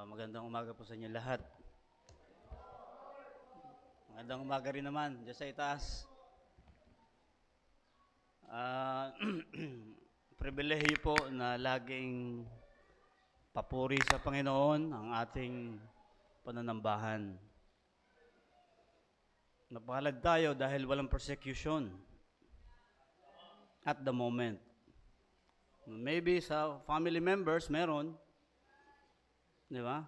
Magandang umaga po sa inyo lahat. Magandang umaga rin naman, dyan sa itaas. Pribilehiyo po na laging papuri sa Panginoon ang ating pananambahan. Napalad tayo dahil walang persecution at the moment. Maybe sa family members meron, di ba?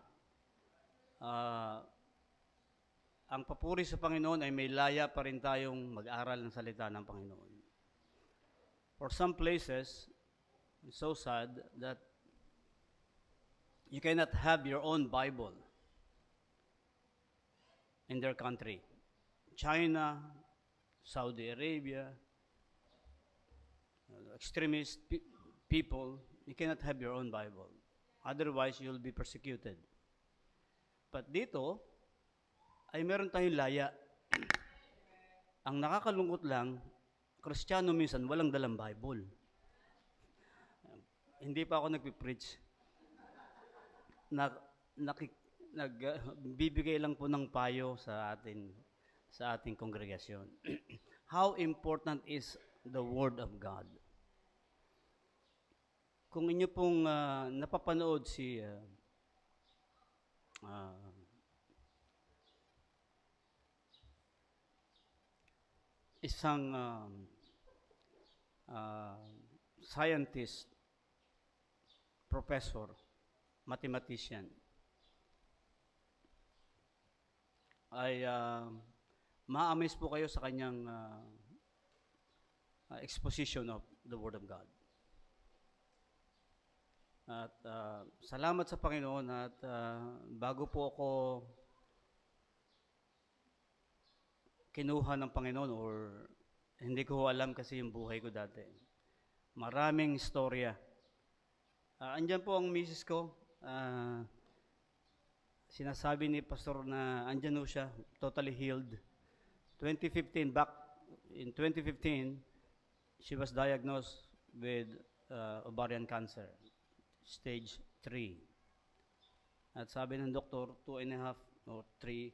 Ang papuri sa Panginoon ay may laya pa rin tayong mag-aral ng salita ng Panginoon. For some places, it's so sad that you cannot have your own Bible in their country. China, Saudi Arabia, extremist people, you cannot have your own Bible. Otherwise, you'll be persecuted. But dito, ay meron tayong laya. Ang nakakalungkot lang, Kristiyano minsan walang dalang Bible. Hindi pa ako nagpipreach. Nagbibigay lang po ng payo sa ating kongregasyon. How important is the Word of God? Kung inyo pong napapanood si isang scientist, professor, mathematician, ay ma-amaze po kayo sa kanyang exposition of the Word of God. At salamat sa Panginoon at bago po ako kinuha ng Panginoon or hindi ko alam kasi yung buhay ko dati. Maraming istorya. Andyan po ang misis ko. Sinasabi ni pastor na andyan po siya, totally healed. 2015, back in 2015, she was diagnosed with ovarian cancer. Stage 3. At sabi ng doktor, 2.5 or 2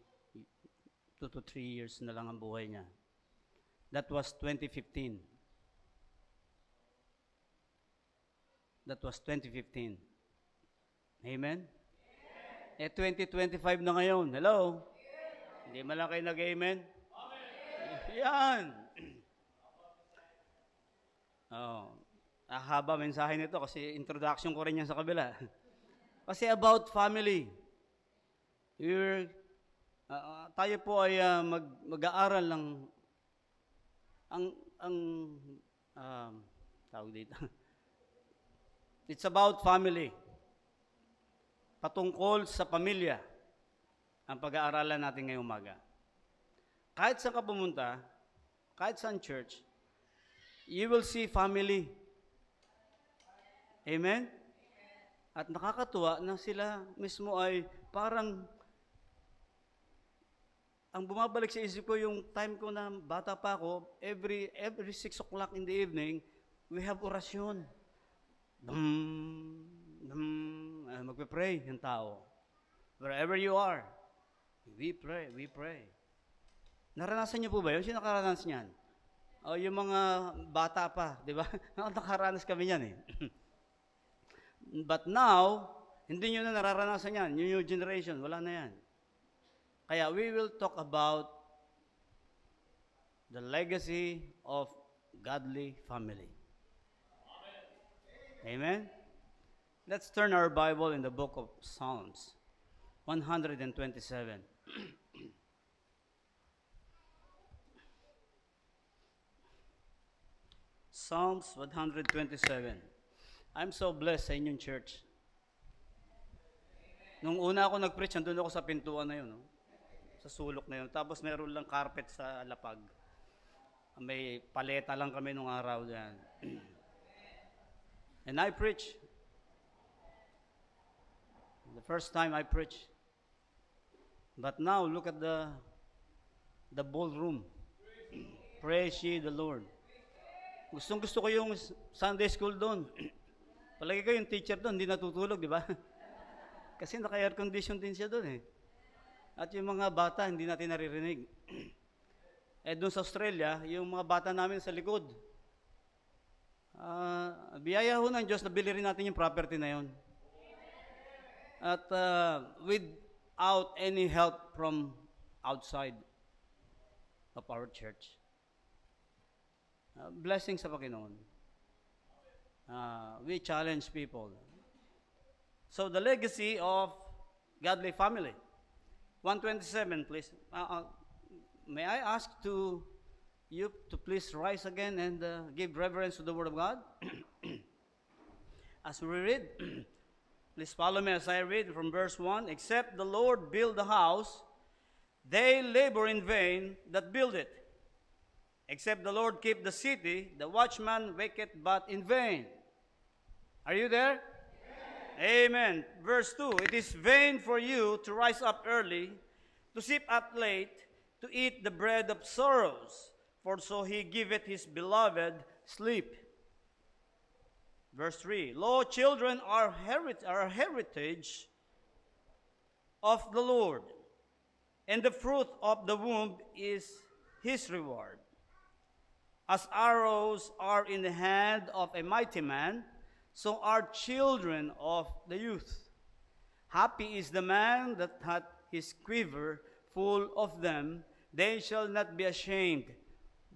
to 3 years na lang ang buhay niya. That was 2015. That was 2015. Amen? Eh, 2025 na ngayon. Hello? Hindi man lang kayo nag-amen? Yan! Oh. Haba mensahe nito kasi introduction ko rin yan sa kabila. Kasi about family. Tayo po ay mag-aaral ng tawag dito. It's about family. Patungkol sa pamilya ang pag-aaralan natin ngayong umaga. Kahit saan ka pumunta, kahit saan church, you will see family. Amen? At nakakatuwa na sila mismo ay parang ang bumabalik sa isip ko yung time ko na bata pa ako, every 6 o'clock in the evening, we have orasyon. Magpe-pray yung tao. Wherever you are, we pray, we pray. Naranasan niyo po ba yun? Sino nakaranas niyan? O yung mga bata pa, di ba? Nakaranas kami niyan eh. But now, hindi nyo na nararanasan yan. Yung new generation, wala na yan. Kaya we will talk about the legacy of godly family. Amen? Let's turn our Bible in the book of Psalms, 127. Psalms 127. I'm so blessed sa inyong church. Nung una ako nag-preach, nandun ako sa pintuan na yun, no? Sa sulok na yun. Tapos meron lang carpet sa lapag. May paleta lang kami nung araw dyan. And I preach. The first time I preach. But now, look at the ballroom. Praise ye the Lord. Gusto ko yung Sunday school doon. Palagi ko yung teacher doon, hindi natutulog, di ba? Kasi naka-air condition din siya doon eh. At yung mga bata, hindi natin naririnig. Doon sa Australia, yung mga bata namin sa likod. Biyaya ho ng Diyos, nabili rin natin yung property na yun. At without any help from outside of our church. Blessing sa Panginoon. We challenge people. So the legacy of godly family. 127, please. May I ask you to please rise again and give reverence to the Word of God? As we read, please follow me as I read from verse 1. Except the Lord build the house, they labor in vain that build it. Except the Lord keep the city, the watchman waketh but in vain. Are you there? Amen. Verse 2, it is vain for you to rise up early, to sit up late, to eat the bread of sorrows, for so he giveth his beloved sleep. Verse 3, lo, children are heritage of the Lord, and the fruit of the womb is his reward. As arrows are in the hand of a mighty man, so are children of the youth. Happy is the man that hath his quiver full of them. They shall not be ashamed,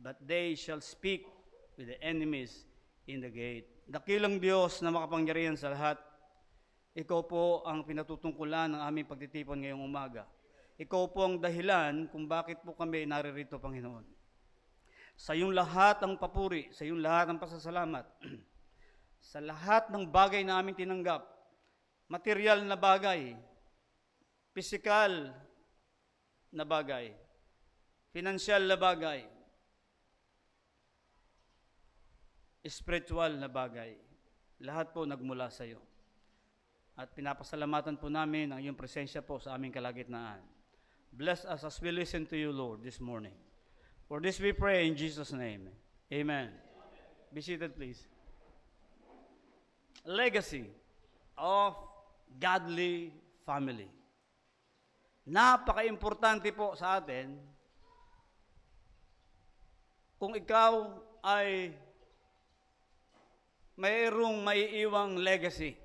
but they shall speak with the enemies in the gate. Dakilang Diyos na makapangyarihan sa lahat, ikaw po ang pinatutungkulan ng aming pagtitipon ngayong umaga. Ikaw po ang dahilan kung bakit po kami naririto, Panginoon. Sa iyong lahat ng papuri, sa iyong lahat ng pasasalamat, sa lahat ng bagay na aming tinanggap, material na bagay, physical na bagay, financial na bagay, spiritual na bagay, lahat po nagmula sa iyo. At pinapasalamatan po namin ang iyong presensya po sa aming kalagitnaan. Bless us as we listen to you, Lord, this morning. For this we pray in Jesus' name. Amen. Be seated, please. Legacy of godly family. Napaka-importante po sa atin kung ikaw ay mayroong maiiwang legacy,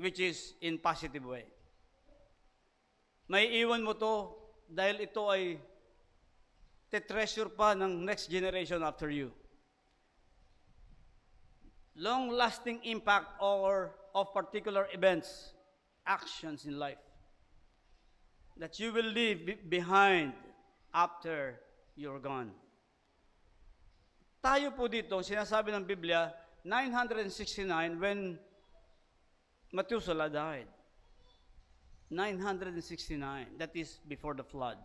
which is in positive way. Maiiwan mo to dahil ito ay te-treasure pa ng next generation after you. Long-lasting impact of particular events, actions in life that you will leave behind after you're gone. Tayo po dito, sinasabi ng Biblia, 969 when Methuselah died. 969, that is before the flood.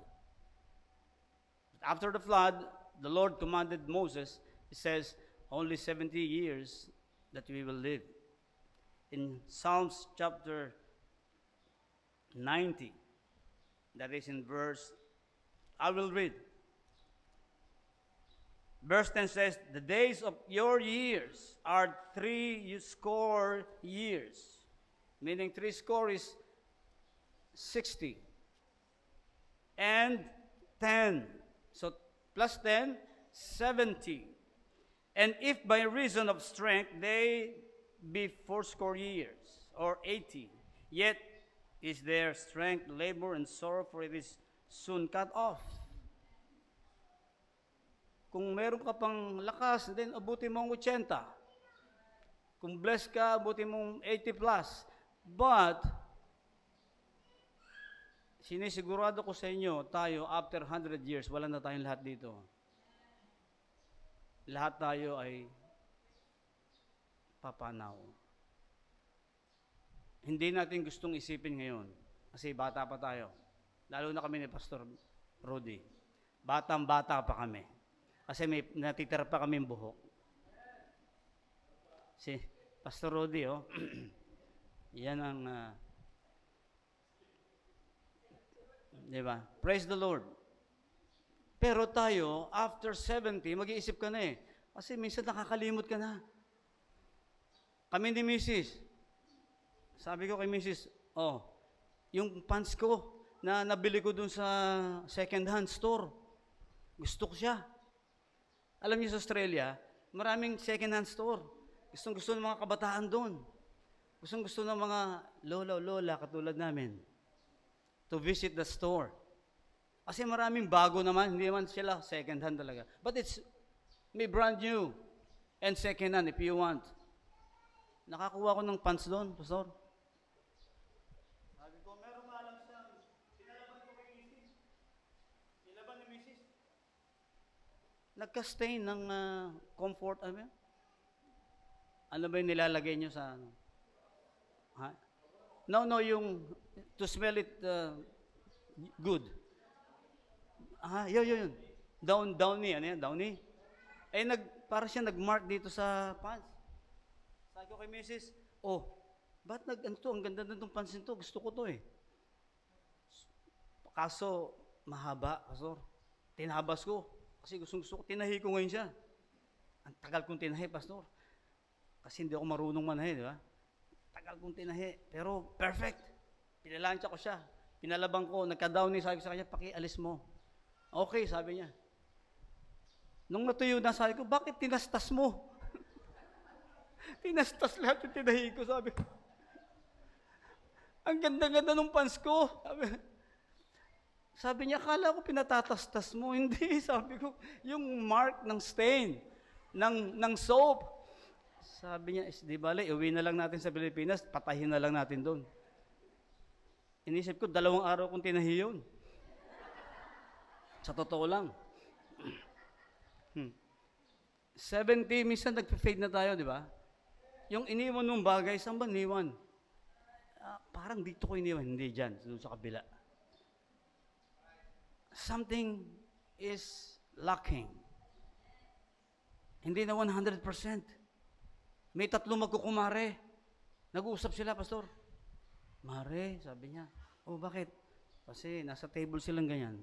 After the flood, the Lord commanded Moses, he says, only 70 years that we will live. In Psalms chapter 90, that is in verse, I will read. Verse 10 says, the days of your years are 60 years. Meaning 60 is 60. And 10. So plus 10, 70. And if by reason of strength they be 80 years, or 80, yet is their strength, labor, and sorrow, for it is soon cut off. Kung meron ka pang lakas, then abutin mo ang 80. Kung blessed ka, abutin mo 80 plus. But, sinisigurado ko sa inyo, tayo, after 100 years, wala na tayong lahat dito. Lahat tayo ay papanaw. Hindi natin gustong isipin ngayon, kasi bata pa tayo. Lalo na kami ni Pastor Rudy. Batang-bata pa kami. Kasi may natitira pa kaming buhok. Si Pastor Rudy, yan ang, di ba? Praise the Lord. Pero tayo, after 70, mag-iisip ka na eh. Kasi minsan nakakalimot ka na. Kami ni Mrs., sabi ko kay Mrs., Oh, yung pants ko na nabili ko dun sa second-hand store. Gusto ko siya. Alam niyo sa Australia, maraming second-hand store. Gustong-gusto ng mga kabataan doon. Gustong-gusto ng mga lola katulad namin to visit the store. Kasi maraming bago naman, hindi naman sila second-hand talaga. But it's may brand new and second-hand if you want. Nakakuha ko ng pants doon, Pastor. Sabi ko, meron nga lang siyang pinalaban ko kay Mrs. Nilaban ni Mrs. Nagka-stain ng comfort, ano ba yung nilalagay nyo sa ano? Ha? No, yung to smell it good. Yun. Downy, ano yan? Downy? Para siya nag-mark dito sa pants. Sabi ko kay Mrs., ba't ang ganda na itong pants nito, gusto ko to eh. Kaso, mahaba, Pastor. Tinabas ko. Kasi gusto ko, tinahi ko ngayon siya. Ang tagal kong tinahi, Pastor. Kasi hindi ako marunong manahi, di ba? Tagal kong tinahi, pero perfect. Pinalansya ko siya. Pinalabang ko, nagka-downy, sabi ko sa kanya, pakialis mo. Okay, sabi niya. Nung natuyo na, sabi ko, bakit tinastas mo? Tinastas lahat yung tinahi ko, sabi ko. Ang ganda-ganda ng pants ko. Sabi niya, akala ko pinatatastas mo. Hindi, sabi ko, yung mark ng stain, ng soap. Sabi niya, di bale, uwi na lang natin sa Pilipinas, patahin na lang natin doon. Inisip ko, 2 araw kong tinahi yun. Sa totoo lang. 70, minsan nag-fade na tayo, di ba? Yung iniwan ng bagay, saan ba iniwan? Parang dito ko iniwan. Hindi dyan, doon sa kabila. Something is lacking. Hindi na 100%. May 3 magkukumare. Nag-uusap sila, Pastor. Mare, sabi niya. Bakit? Kasi nasa table silang ganyan.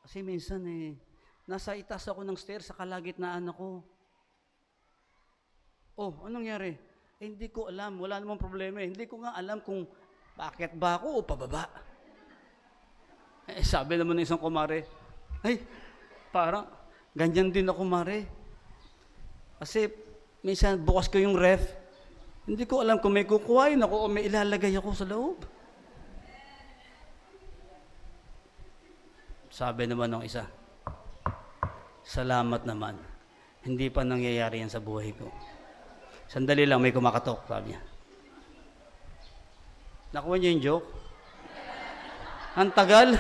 Kasi minsan nasa itaas ako ng stairs sa kalagitnaan ako. Anong nangyari? Hindi ko alam. Wala namang problema. Hindi ko nga alam kung bakit ba ako o pababa. Sabi naman ng isang kumare, parang ganyan din ako, mare. Kasi minsan bukas ko yung ref, hindi ko alam kung may kukuhain ako o may ilalagay ako sa loob. Sabi naman ng isa, salamat naman. Hindi pa nangyayari yan sa buhay ko. Sandali lang, may kumakatok, sabi niya. Nakuha niya yung joke? Ang tagal.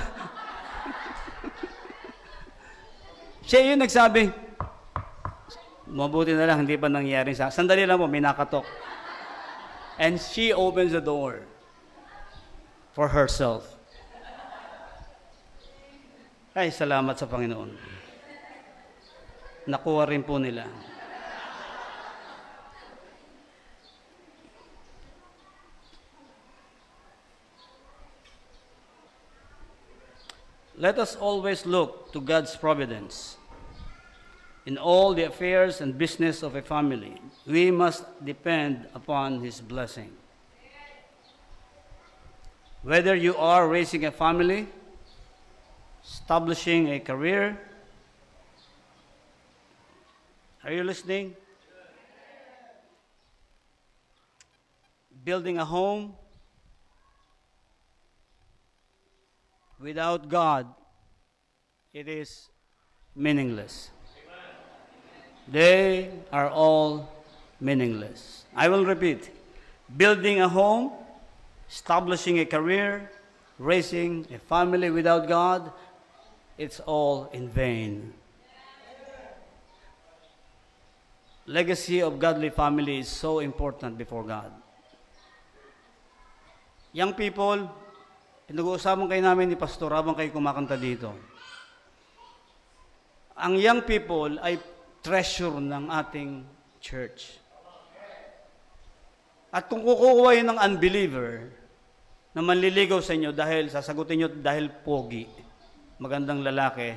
Siya yung nagsabi, mabuti na lang, hindi pa nangyayari sa... Sandali lang po, may nakatok. And she opens the door for herself. Ay, salamat sa Panginoon. Nakuha rin po nila. Let us always look to God's providence. In all the affairs and business of a family, we must depend upon His blessing. Whether you are raising a family, establishing a career, are you listening? Building a home, without God, it is meaningless. They are all meaningless. I will repeat. Building a home, establishing a career, raising a family without God, it's all in vain. Legacy of godly family is so important before God. Young people, pinag-uusapan kayo namin ni Pastor habang kayo kumakanta dito. Ang young people ay treasure ng ating church. At kung kukuha yun ng unbeliever na manliligaw sa inyo dahil sasagutin nyo dahil pogi, magandang lalaki,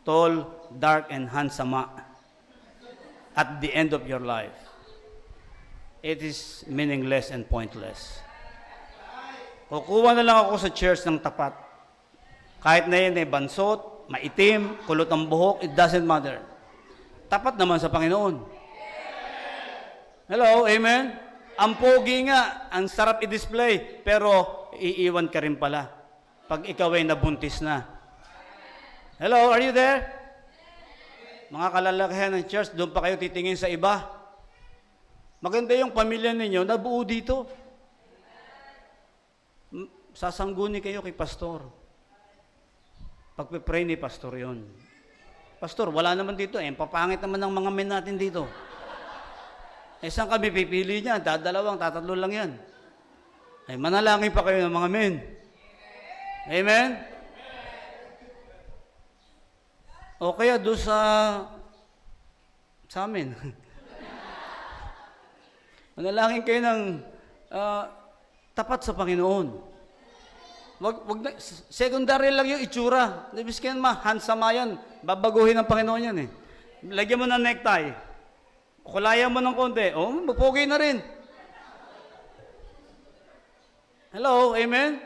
tall, dark, and handsome at the end of your life, it is meaningless and pointless. Kukuha na lang ako sa church ng tapat. Kahit na yun ay bansot, maitim, kulot ang buhok, it doesn't matter. Tapat naman sa Panginoon. Hello, amen? Ang pogi nga, ang sarap i-display, pero iiwan ka rin pala pag ikaw ay nabuntis na. Hello, are you there? Mga kalalakihan ng church, doon pa kayo titingin sa iba. Maganda yung pamilya ninyo, nabuo dito. Sasangguni kayo kay pastor. Pagpipray ni pastor yon. Pastor, wala naman dito. Papangit naman ng mga men natin dito. Saan kami pipili niya? Dadalawang, tatatlo lang yan. Manalangin pa kayo ng mga men. Amen? O kaya doon sa amin. Manalangin kayo ng tapat sa Panginoon. Wag na, secondary lang yung itsura. Biskin handsome yan. Babaguhin ng Panginoon yan eh. Lagyan mo ng necktie. Kulayan mo ng konti. Mapogi na rin. Hello, amen?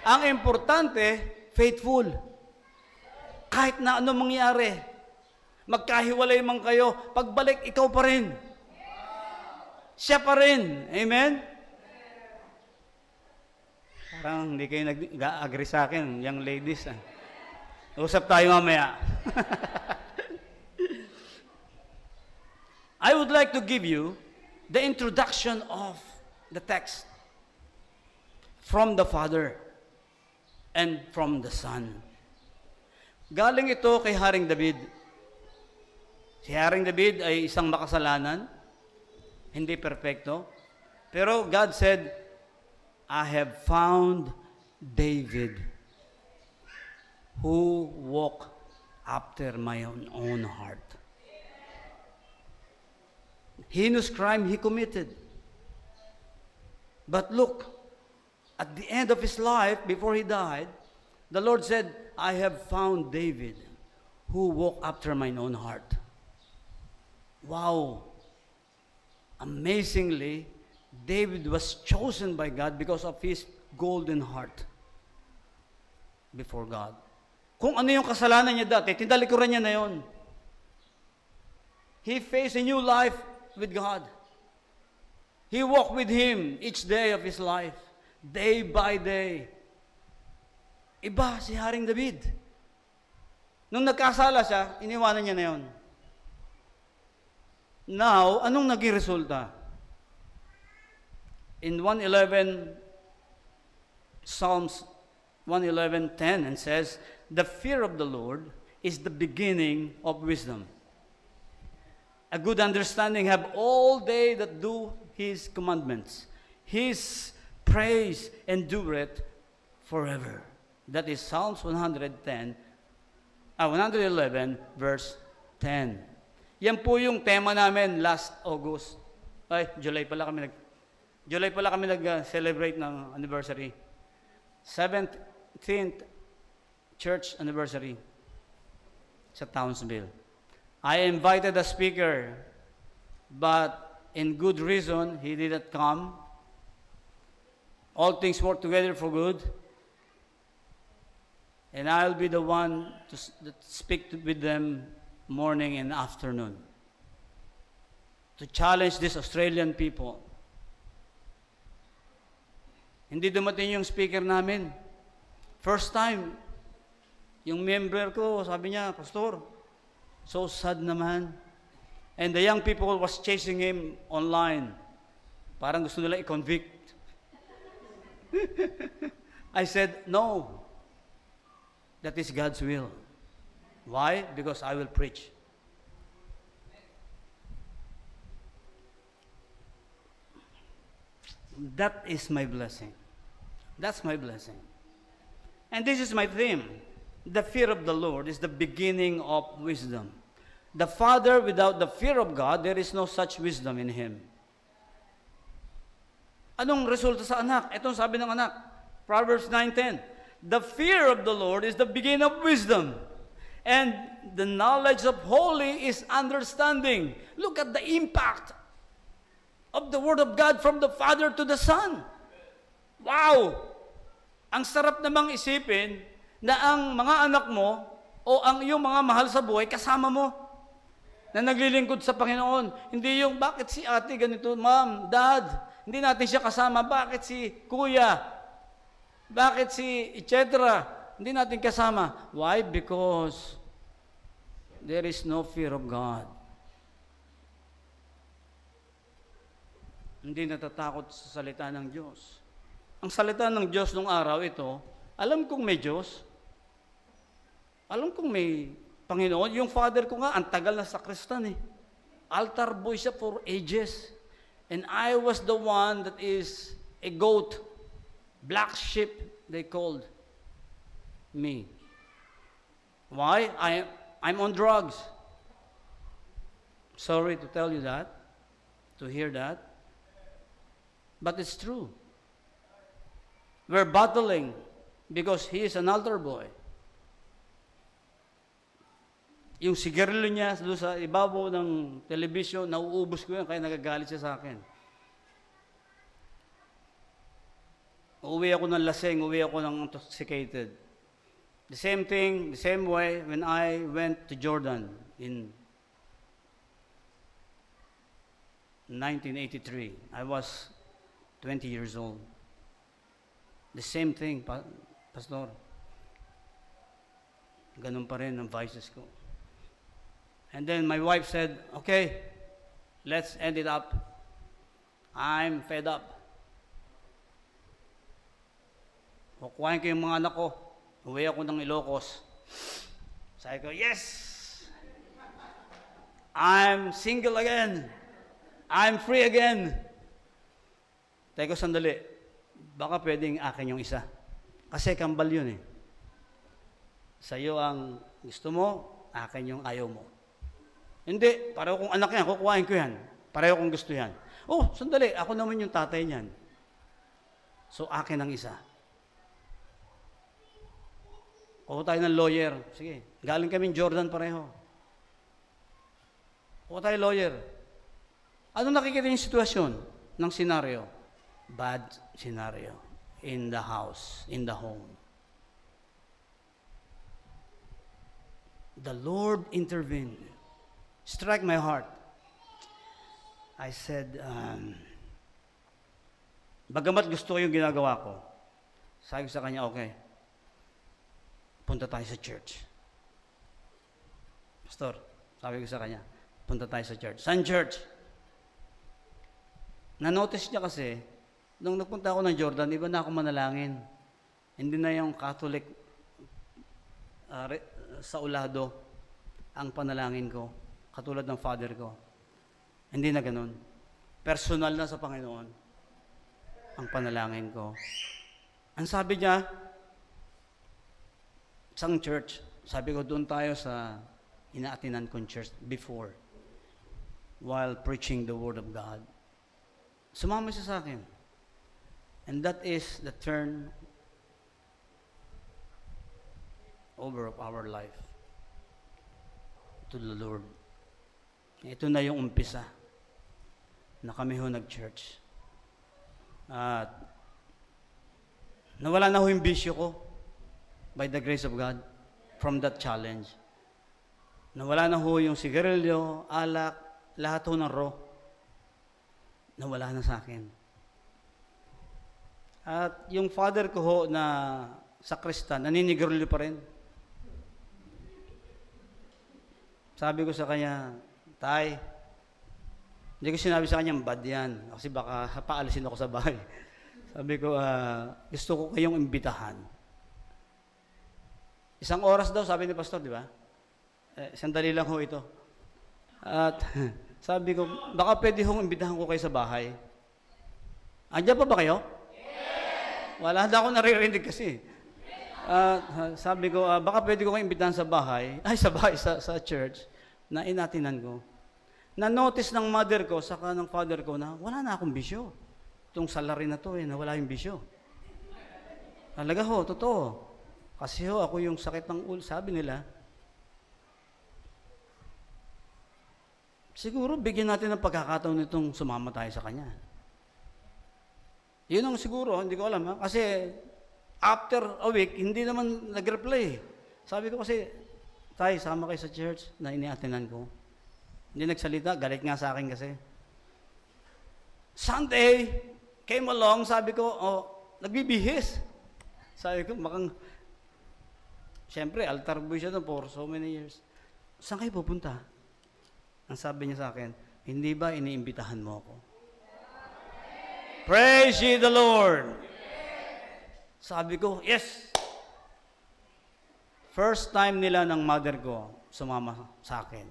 Ang importante, faithful. Kahit na ano mangyari, magkahiwalay man kayo, pagbalik, ikaw pa rin. Siya pa rin. Amen? Parang hindi kayo nag-agree sa akin, young ladies. Usap tayo mamaya. I would like to give you the introduction of the text from the Father and from the Son. Galing ito kay Haring David. Si Haring David ay isang makasalanan, hindi perpekto. Pero God said, I have found David who walked after my own heart. Heinous crime he committed. But look, at the end of his life, before he died, the Lord said, I have found David who walked after mine own heart. Wow! Amazingly, David was chosen by God because of his golden heart before God. Kung ano yung kasalanan niya dati, tindalikuran niya na yun. He faced a new life with God. He walked with Him each day of his life, day by day. Iba si Haring David. Nung nagkasala siya, iniwanan niya na yun. Now, anong naging resulta? In 111, Psalms 111:10, and says, the fear of the Lord is the beginning of wisdom. A good understanding have all they that do His commandments. His praise endureth forever. That is Psalms 111, verse 10. Yan po yung tema namin last August. July pala kami nag-celebrate ng anniversary. 17th church anniversary sa Townsville. I invited a speaker, but in good reason, he didn't come. All things work together for good. And I'll be the one to speak with them morning and afternoon to challenge these Australian people. Hindi dumating yung speaker namin. First time, yung member ko, sabi niya, Pastor, so sad naman. And the young people was chasing him online. Parang gusto nila i-convict. I said, no. That is God's will. Why? Because I will preach. That is my blessing. That's my blessing. And this is my theme. The fear of the Lord is the beginning of wisdom. The father without the fear of God, there is no such wisdom in him. Anong resulta sa anak? Itong sabi ng anak, Proverbs 9:10. The fear of the Lord is the beginning of wisdom, and the knowledge of holy is understanding. Look at the impact of the Word of God from the Father to the Son. Wow! Ang sarap namang isipin na ang mga anak mo o ang iyong mga mahal sa buhay kasama mo na naglilingkod sa Panginoon. Hindi yung, bakit si ate ganito, ma'am, dad, hindi natin siya kasama. Bakit si kuya? Bakit si etc.? Hindi natin kasama. Why? Because there is no fear of God. Hindi natatakot sa salita ng Diyos. Ang salita ng Diyos nung araw ito, alam kong may Diyos. Alam kong may Panginoon. Yung father ko nga, ang tagal na sakristan eh. Altar boy siya for ages. And I was the one that is a goat, black sheep, they called me. Why? I'm on drugs. Sorry to tell you that, to hear that. But it's true. We're battling because he is an altar boy. Yung sigarilyo niya doon sa ibabaw ng telebisyon, nauubos ko yan, kaya nagagalit siya sa akin. Uwi ako ng lasing, uwi ako ng intoxicated. The same thing, the same way when I went to Jordan in 1983. I was 20 years old. The same thing, Pastor. Ganun pa rin ang vices ko. And then my wife said, okay, let's end it up. I'm fed up. Kukuhain ko yung mga anak ko. Uwi ako ng Ilocos. Sabi ko, yes! I'm single again. I'm free again. Teka, sandali. Baka pwedeng akin yung isa. Kasi kambal yun eh. Sa'yo ang gusto mo, akin yung ayaw mo. Hindi, pareho kong anak yan, kukuhain ko yan. Pareho kong gusto yan. Oh, sandali, ako naman yung tatay niyan. So, akin ang isa. Kuha tayo ng lawyer. Sige, galing kami Jordan pareho. Kuha tayo lawyer. Ano nakikita yung sitwasyon ng senaryo? Bad scenario in the house, in the home. The Lord intervened. Struck my heart. I said, bagamat gusto ko yung ginagawa ko, sabi ko sa kanya, okay, punta tayo sa church. Pastor, sabi ko sa kanya, punta tayo sa church. Saan church? Na-notice niya kasi, nung nagpunta ako ng Jordan, iba na ako manalangin. Hindi na yung Catholic sa ulado ang panalangin ko, katulad ng father ko. Hindi na ganun. Personal na sa Panginoon ang panalangin ko. Ang sabi niya, isang church, sabi ko doon tayo sa inaatinan kong church before, while preaching the Word of God. Sumama siya sa akin. And that is the turn over of our life to the Lord. Ito na yung umpisa na kami ho nag-church. At nawala na ho yung bisyo ko by the grace of God from that challenge. Nawala na ho yung sigarilyo, alak, lahat ho ng raw. Nawala na sa akin. At yung father ko ho na sakristan, naninigarilyo pa rin. Sabi ko sa kanya, Tay, hindi ko sinabi sa kanya, bad yan. Kasi baka paalisin ako sa bahay. Sabi ko, gusto ko kayong imbitahan. Isang oras daw, sabi ni Pastor, di ba? Sandali lang ho ito. At sabi ko, baka pwede hong imbitahan ko kayo sa bahay. Andiyan pa ba kayo? Yes! Wala na ako naririnig kasi. Sabi ko, baka pwede ko kayo imbitahan sa bahay, sa church, na inatinan ko. Na-notice ng mother ko, saka ng father ko, na wala na akong bisyo. Itong salary na to, nawala yung bisyo. Talaga ho, totoo. Kasi ho, ako yung sakit ng ulo, sabi nila. Siguro, bigyan natin ng pagkakataon nitong sumama tayo sa kanya. Yun ang siguro, hindi ko alam. Ha? Kasi, After a week, hindi naman nag-reply. Sabi ko kasi, Tay, sama kayo sa church na iniatinan ko. Hindi nagsalita, galit nga sa akin kasi. Sunday, came along, sabi ko, nagbibihis. Sabi ko, siyempre, altar boy siya for so many years. Saan kayo pupunta? Ang sabi niya sa akin, hindi ba iniimbitahan mo ako? Praise ye the Lord! Sabi ko, yes! First time nila ng mother ko sumama sa akin.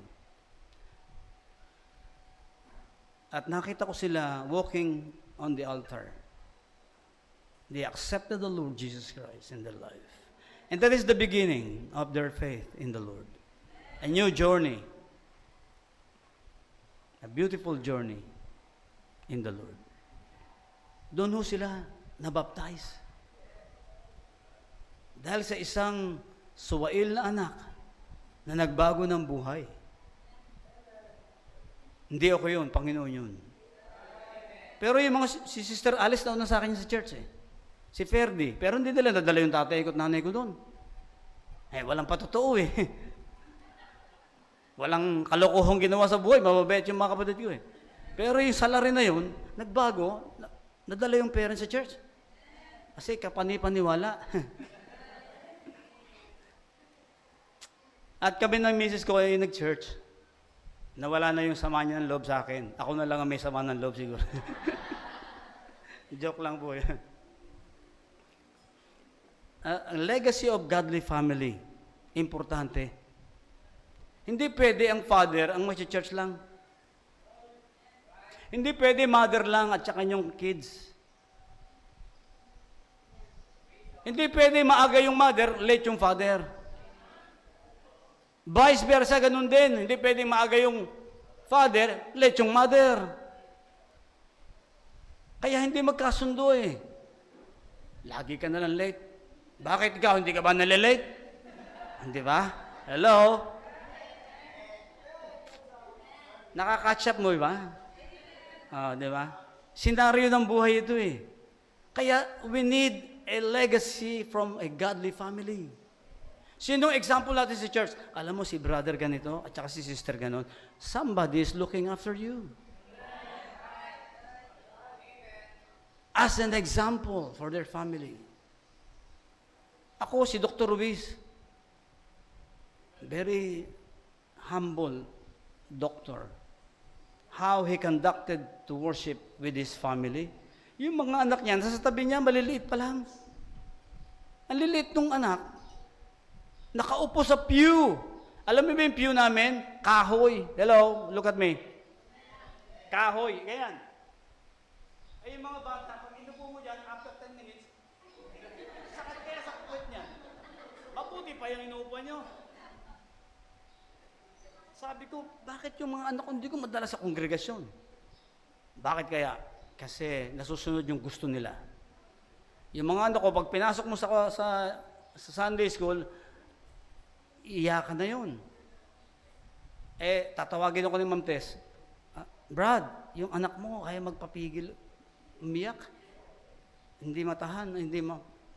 At nakita ko sila walking on the altar. They accepted the Lord Jesus Christ in their life. And that is the beginning of their faith in the Lord. A new journey. A beautiful journey in the Lord. Doon ho sila nabaptize. Dahil sa isang suwail na anak na nagbago ng buhay. Hindi ako yun, Panginoon yun. Pero yung si Sister Alice na sa akin sa church eh. Si Ferdy. Pero hindi nila nadala yung tatay ko at nanay ko doon. Walang patotoo eh. Walang kalokohong ginawa sa buhay. Mababait yung mga kapatid ko eh. Pero yung salary na yun, nagbago, nadala yung parents sa church. Kasi kapani-paniwala. At kami ng misis ko ay nag-church. Nawala na yung sama niya ng loob sa akin. Ako na lang ang may sama ng loob siguro. Joke lang po yan. Ang legacy of godly family, importante. Hindi pwede ang father ang mag-church lang. Hindi pwede mother lang at saka yung kids. Hindi pwede maaga yung mother, late yung father. Vice versa, ganun din. Hindi pwedeng maaga yung father, late yung mother. Kaya hindi magkasundo eh. Lagi ka na lang late. Bakit ikaw, hindi ka ba nalilate? Hindi ba? Hello? Nakaka-catch up mo ba? Di ba? Senaryo ng buhay ito eh. Kaya we need a legacy from a godly family. Sinong example natin sa church? Alam mo, si brother ganito, at saka si sister ganon. Somebody is looking after you. As an example for their family. Ako, si Dr. Ruiz. Very humble doctor. How he conducted to worship with his family. Yung mga anak niya, nasa tabi niya, maliliit pa lang. Ang liliit nung anak, nakaupo sa pew. Alam mo ba yung pew namin? Kahoy. Hello, look at me. Kahoy. Ganyan. Ay, yung mga bata, pag inupo mo dyan, after 10 minutes, sakit kaya sa kuwet niya. Mabuti pa yung inuupuan nyo. Sabi ko, bakit yung mga anak ko hindi ko madala sa kongregasyon? Bakit kaya? Kasi nasusunod yung gusto nila. Yung mga anak ko, pag pinasok mo sa Sunday school, iyakan na yun. Tatawagin ako ni Ma'am Tess, Brad, yung anak mo kaya magpapigil, umiyak. Hindi matahan, hindi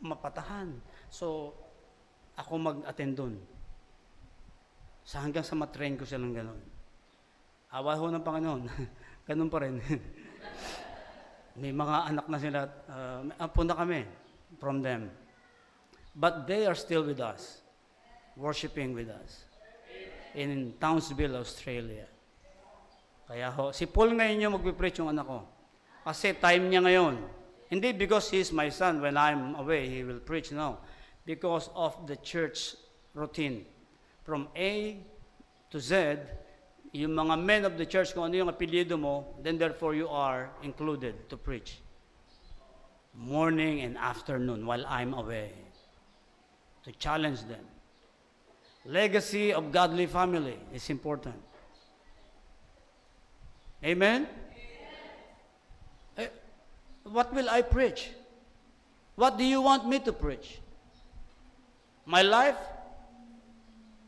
mapatahan. So, ako mag-attend doon. Hanggang sa matrain ko silang gano'n. Awa ho ng Panginoon. Ganun pa rin. May mga anak na sila, apo na kami from them. But they are still with us. Worshiping with us in Townsville, Australia. Kaya ho, si Paul ngayon yung magpipreach yung anak ko. Kasi time niya ngayon. Hindi because he's my son, when I'm away, he will preach. No. Because of the church routine. From A to Z, yung mga men of the church, kung ano yung apelyido mo, then therefore you are included to preach. Morning and afternoon while I'm away. To challenge them. Legacy of godly family is important. Amen? What will I preach? What do you want me to preach? My life?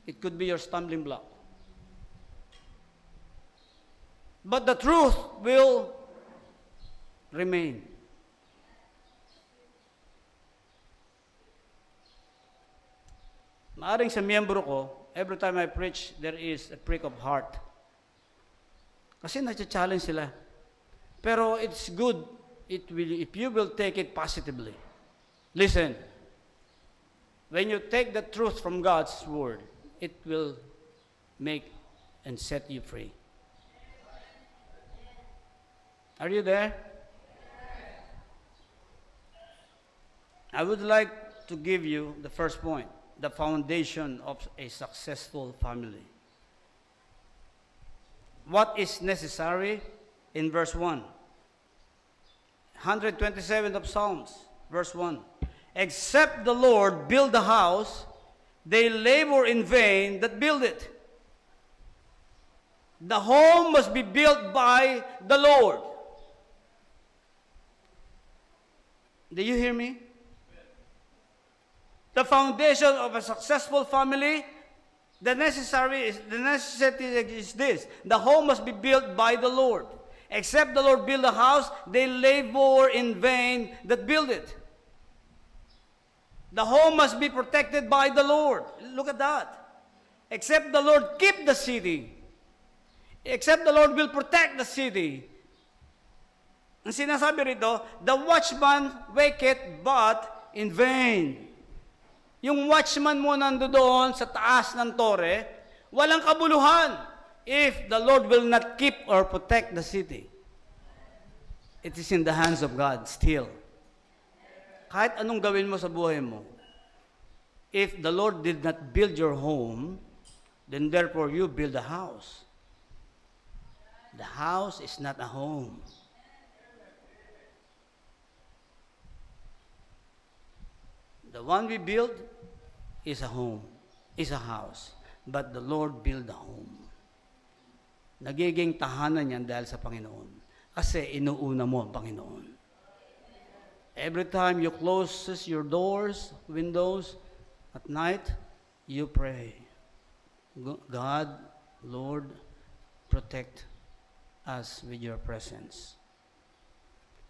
It could be your stumbling block. But the truth will remain. Maaring sa miyembro ko, every time I preach, there is a prick of heart. Kasi na-challenge sila. Pero it's good if you will take it positively. Listen, when you take the truth from God's word, it will make and set you free. Are you there? I would like to give you the first point, the foundation of a successful family. What is necessary in verse 1? 127 of Psalms, verse 1. Except the Lord build the house, they labor in vain that build it. The home must be built by the Lord. Do you hear me? The foundation of a successful family, the necessity is this. The home must be built by the Lord. Except the Lord build a house, they labor in vain that build it. The home must be protected by the Lord. Look at that. Except the Lord keep the city. Except the Lord will protect the city. Ang sinasabi rito, the watchman waketh but in vain. Yung watchman mo nandoon sa taas ng tore, walang kabuluhan if the Lord will not keep or protect the city. It is in the hands of God still. Kahit anong gawin mo sa buhay mo, if the Lord did not build your home, then therefore you build a house. The house is not a home. The one we build is a home, is a house. But the Lord build a home. Nagiging tahanan yan dahil sa Panginoon. Kasi inuuna mo ang Panginoon. Every time you close your doors, windows, at night, you pray. God, Lord, protect us with your presence.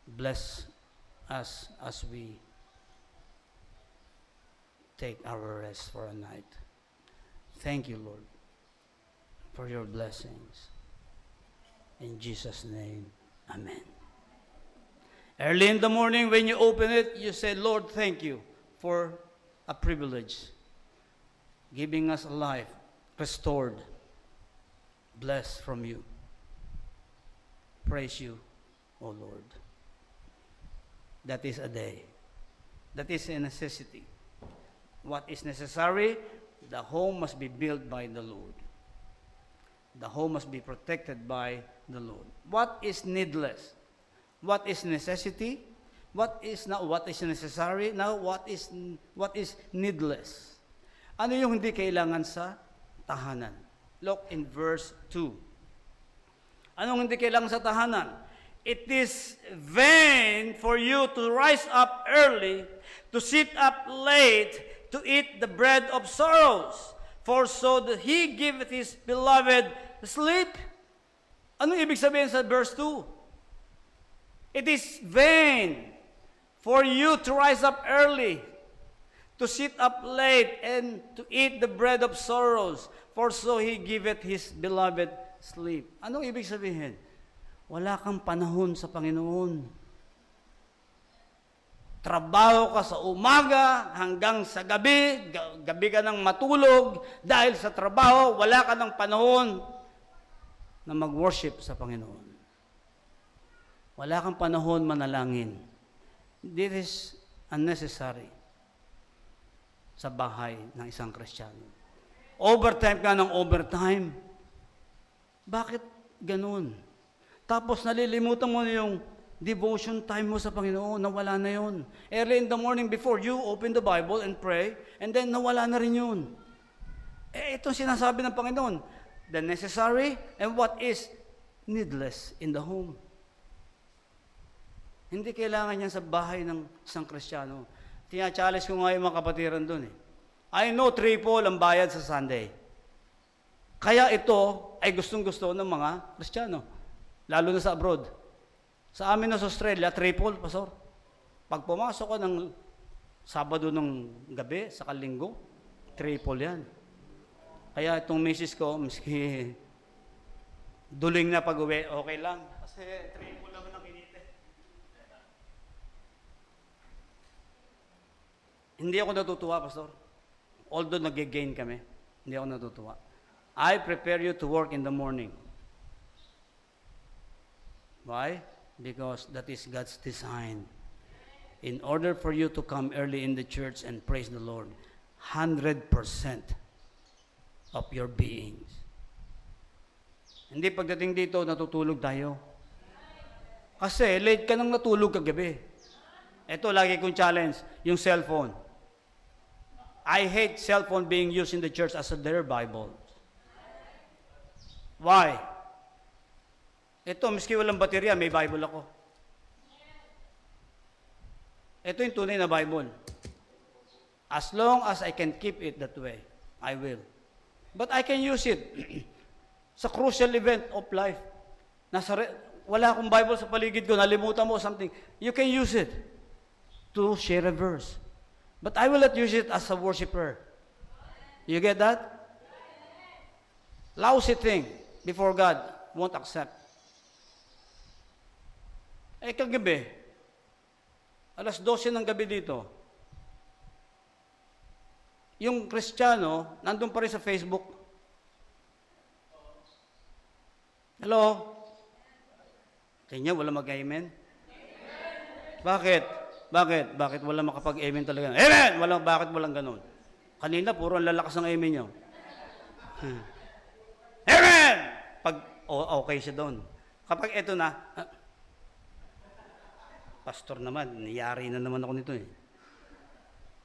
Bless us as we take our rest for a night. Thank you, Lord, for your blessings. In Jesus' name, amen. Early in the morning when you open it, you say, Lord, thank you for a privilege, giving us a life restored, blessed from you. Praise you, O Lord. That is a day. That is a necessity. What is necessary? The home must be built by the Lord. The home must be protected by the Lord. What is needless? What is necessity? What is necessary? Now, what is needless? Ano yung hindi kailangan sa tahanan? Look in verse 2. Anong hindi kailangan sa tahanan? It is vain for you to rise up early, to sit up late, to eat the bread of sorrows, for so that he giveth his beloved sleep. Anong ibig sabihin sa verse 2? It is vain for you to rise up early, to sit up late, and to eat the bread of sorrows, for so he giveth his beloved sleep. Anong ibig sabihin? Wala kang panahon sa Panginoon. Trabaho ka sa umaga hanggang sa gabi, gabi ka nang matulog, dahil sa trabaho, wala ka ng panahon na mag-worship sa Panginoon. Wala kang panahon manalangin. This is unnecessary sa bahay ng isang Kristiyano. Overtime ka ng overtime. Bakit ganun? Tapos nalilimutan mo yung devotion time mo sa Panginoon, nawala na yun. Early in the morning before you open the Bible and pray, and then nawala na rin yun. Itong sinasabi ng Panginoon, the necessary and what is needless in the home. Hindi kailangan yan sa bahay ng isang Kristiyano. Tina-challenge ko nga yung mga kapatiran doon eh. I know triple ang bayad sa Sunday. Kaya ito ay gustong-gusto ng mga Kristiyano, lalo na sa abroad. Sa amin na sa Australia, triple, Pastor. Pag pumasok ko ng Sabado ng gabi, sa Linggo, triple yan. Kaya itong misis ko, miski duling na pag-uwi, okay lang. Kasi triple lang ang inite. Hindi ako natutuwa, Pastor. Although nag-gain kami, hindi ako natutuwa. I prepare you to work in the morning. Why? Because that is God's design. In order for you to come early in the church and praise the Lord, 100% of your beings. Hindi pagdating dito, natutulog tayo. Kasi late ka nang natulog kagabi. Ito, lagi kong challenge, yung cellphone. I hate cellphone being used in the church as their Bible. Why? Ito, miski walang baterya, may Bible ako. Ito yung tunay na Bible. As long as I can keep it that way, I will. But I can use it sa crucial event of life. Wala akong Bible sa paligid ko, nalimutan mo something. You can use it to share a verse. But I will not use it as a worshiper. You get that? Lousy thing before God won't accept. Kagabi, alas 12 ng gabi dito, yung Kristiyano, nandun pa rin sa Facebook. Hello? Kanya, wala mag-amen? Bakit? Bakit wala makapag-amen talaga? Amen! Bakit walang ganun? Kanina, puro ang lalakas ng amen nyo. Amen! Okay siya doon. Kapag eto na, pastor naman, niyari na naman ako nito eh.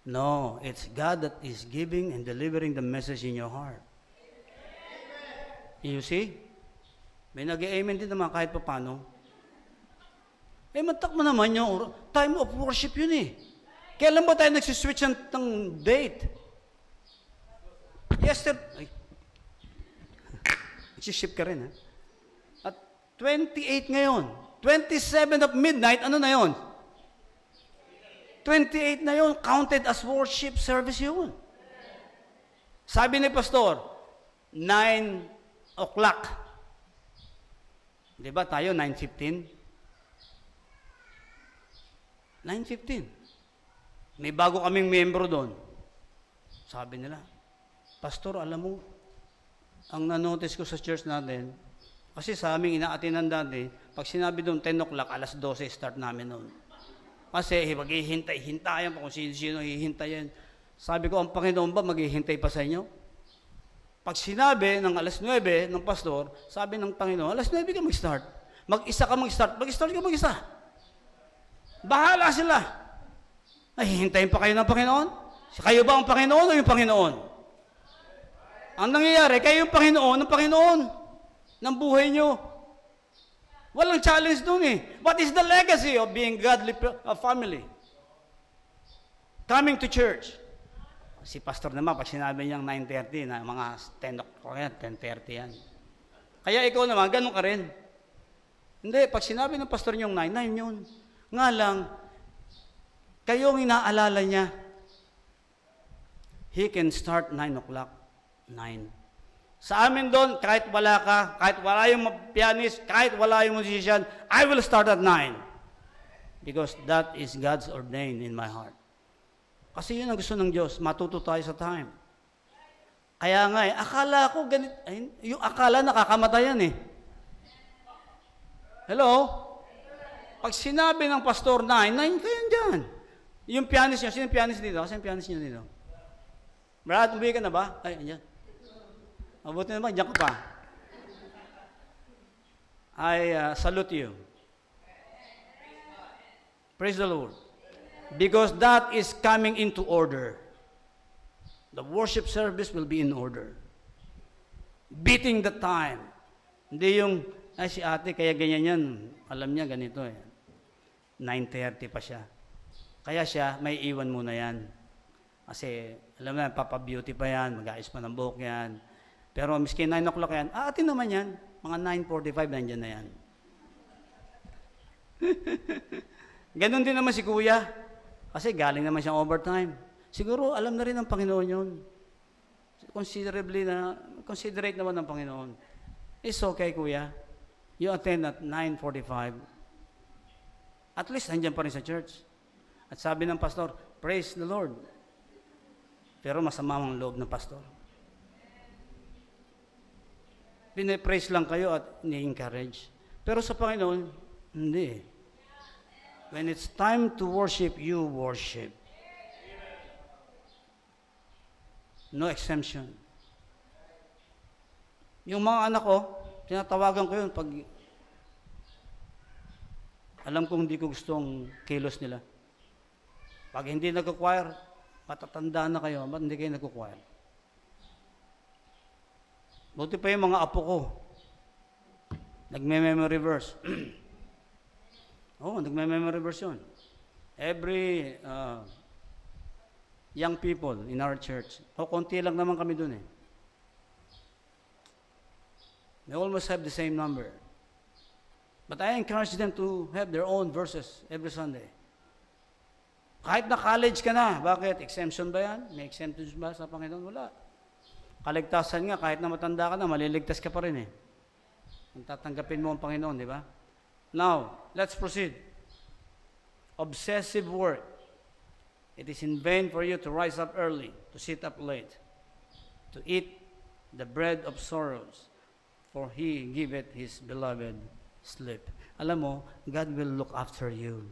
No, it's God that is giving and delivering the message in your heart. You see? May nag-amen din naman kahit pa paano. Matak mo naman yung time of worship yun eh. Kailan ba tayo nagsiswitch ng date? Yesterday, nagsiship ka rin ha? At 28 ngayon, 27 of midnight, ano na yun? 28 na yun, counted as worship service yun. Sabi ni Pastor, 9 o'clock. Di ba tayo, 9:15? 9:15. May bago kaming membro doon. Sabi nila, Pastor, alam mo, ang nanotice ko sa church natin, kasi sa aming inaatinan dati, pag sinabi doon 10 o'clock, alas 12 start namin noon. Kasi maghihintay-hintayan pa kung sino-sino hihintayin. Sabi ko, ang Panginoon ba maghihintay pa sa inyo? Pag sinabi ng alas 9 ng pastor, sabi ng Panginoon, alas 9 ka mag-start. Mag-isa ka mag-start. Mag-start ka mag-isa. Bahala sila. Hihintayin pa kayo ng Panginoon? Kayo ba ang Panginoon o yung Panginoon? Ang nangyayari, kayo yung Panginoon ng Panginoon ng buhay nyo. Walang challenge doon eh. What is the legacy of being godly family? Coming to church. Si pastor naman, pag sinabi niyang 9:30, na mga 10 o'clock yan, 10:30 yan. Kaya ikaw naman, ganun ka rin. Hindi, pag sinabi ng pastor niyong 9 yun. Nga lang, kayong inaalala niya, he can start 9 o'clock. 9. Sa amin doon, kahit wala ka, kahit wala yung pianist, kahit wala yung musician, I will start at 9. Because that is God's ordained in my heart. Kasi yun ang gusto ng Diyos, matuto tayo sa time. Kaya nga akala ko ganit, yung akala nakakamatayan eh. Hello? Pag sinabi ng pastor 9 kayo dyan. Yung pianist niya, sino yung pianist dito? Kasi yung pianist niya dito. Brad, umuwi ka na ba? Ay, andyan. Mabuti naman, diyan ka pa. I salute you. Praise the Lord. Because that is coming into order. The worship service will be in order. Beating the time. Hindi yung, si ate, kaya ganyan yan. Alam niya, ganito eh. 9:30 pa siya. Kaya siya, may iwan muna yan. Kasi, alam na, papabeauty pa yan, mag-aayos pa ng buhok yan. Pero miski 9 o'clock yan, atin naman yan. Mga 9:45, nandyan na yan. Ganon din naman si kuya. Kasi galing naman siyang overtime. Siguro, alam na rin ng Panginoon yun. considerate naman ng Panginoon. It's okay, kuya. You attend at 9:45. At least, nandiyan pa rin sa church. At sabi ng pastor, praise the Lord. Pero masama ang loob ng pastor. Pine-praise lang kayo at ni-encourage. Pero sa Panginoon, hindi. When it's time to worship, you worship. No exemption. Yung mga anak ko, tinatawagan ko yun pag alam kong hindi ko gustong kilos nila. Pag hindi nag-choir, matatanda na kayo, ba't hindi kayo nag-choir? Buti pa yung mga apo ko. Nagme-memory verse. Nagme-memory verse yun. Every young people in our church, konti lang naman kami dun eh. They almost have the same number. But I encourage them to have their own verses every Sunday. Kahit na college ka na, bakit? Exemption ba yan? May exemption ba sa Panginoon? Wala. Kaligtasan nga, kahit na matanda ka na, maliligtas ka pa rin eh. Kung tatanggapin mo ang Panginoon, di ba? Now, let's proceed. Obsessive work. It is in vain for you to rise up early, to sit up late, to eat the bread of sorrows, for He giveth His beloved sleep. Alam mo, God will look after you.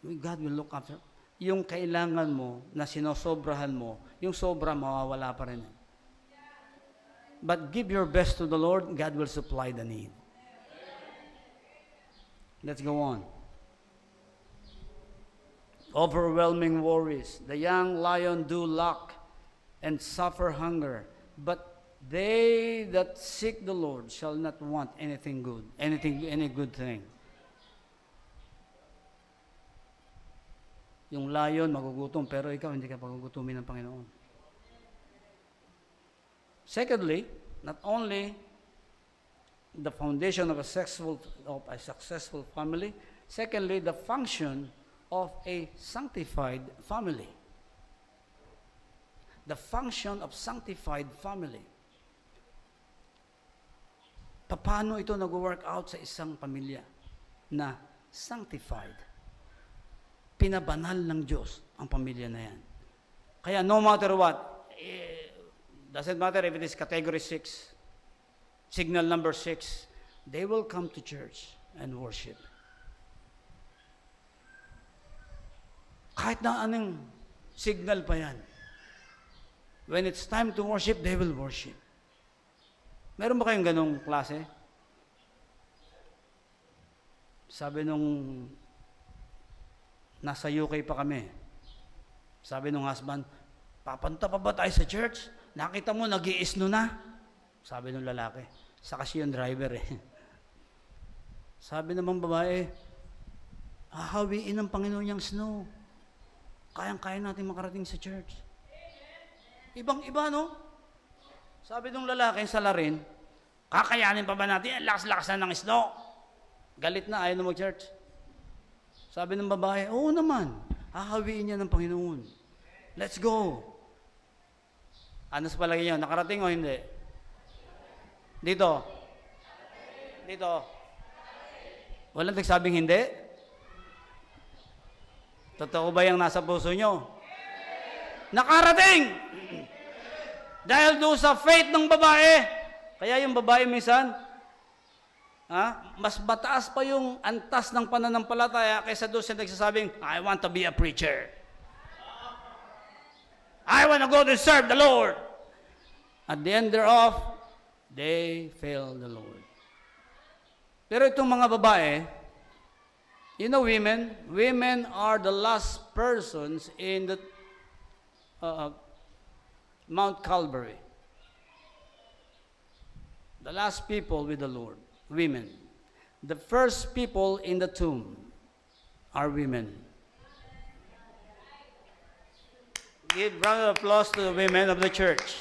God will look after. Yung kailangan mo na sinosobrahan mo, yung sobra mawawala pa rin. But give your best to the Lord, God will supply the need. Let's go on. Overwhelming worries. The young lion do lack and suffer hunger, but they that seek the Lord shall not want anything good, any good thing. Yung lion magugutom, pero ikaw hindi ka pagugutumin ng Panginoon. Secondly, not only the foundation of a successful family, secondly, the function of a sanctified family. The function of sanctified family. Paano ito nag-work out sa isang pamilya na sanctified? Pinabanal ng Diyos ang pamilya na yan. Kaya no matter what, doesn't matter if it is category 6, signal number 6, they will come to church and worship. Kahit na anong signal pa yan. When it's time to worship, they will worship. Meron ba kayong ganong klase? Sabi nung nasa UK pa kami, sabi nung husband, papunta pa ba tayo sa church? Nakita mo, nag-i-snow na. Sabi nung lalaki, sa kasi yung driver eh. Sabi namang babae, hahawiin ng Panginoon yung snow. Kayang-kaya natin makarating sa church. Ibang-iba, no? Sabi nung lalaki sa larin, kakayanin pa ba natin? Ang lakas-lakas na ng snow. Galit na, ayaw na mag-church. Sabi ng babae, oo naman, hahawiin niya ng Panginoon. Let's go. Ano sa palagay niyo? Nakarating o hindi? Dito. Walang nagsabing hindi? Totoo ba yung nasa puso nyo? Nakarating! Dahil doon sa faith ng babae. Kaya yung babae minsan, mas mataas pa yung antas ng pananampalataya kaysa doon sa nagsasabing, I want to be a preacher. I want to go to serve the Lord. At the end thereof, they fail the Lord. Pero itong mga babae, you know women are the last persons in the Mount Calvary. The last people with the Lord, women. The first people in the tomb are women. Give round of applause to the women of the church.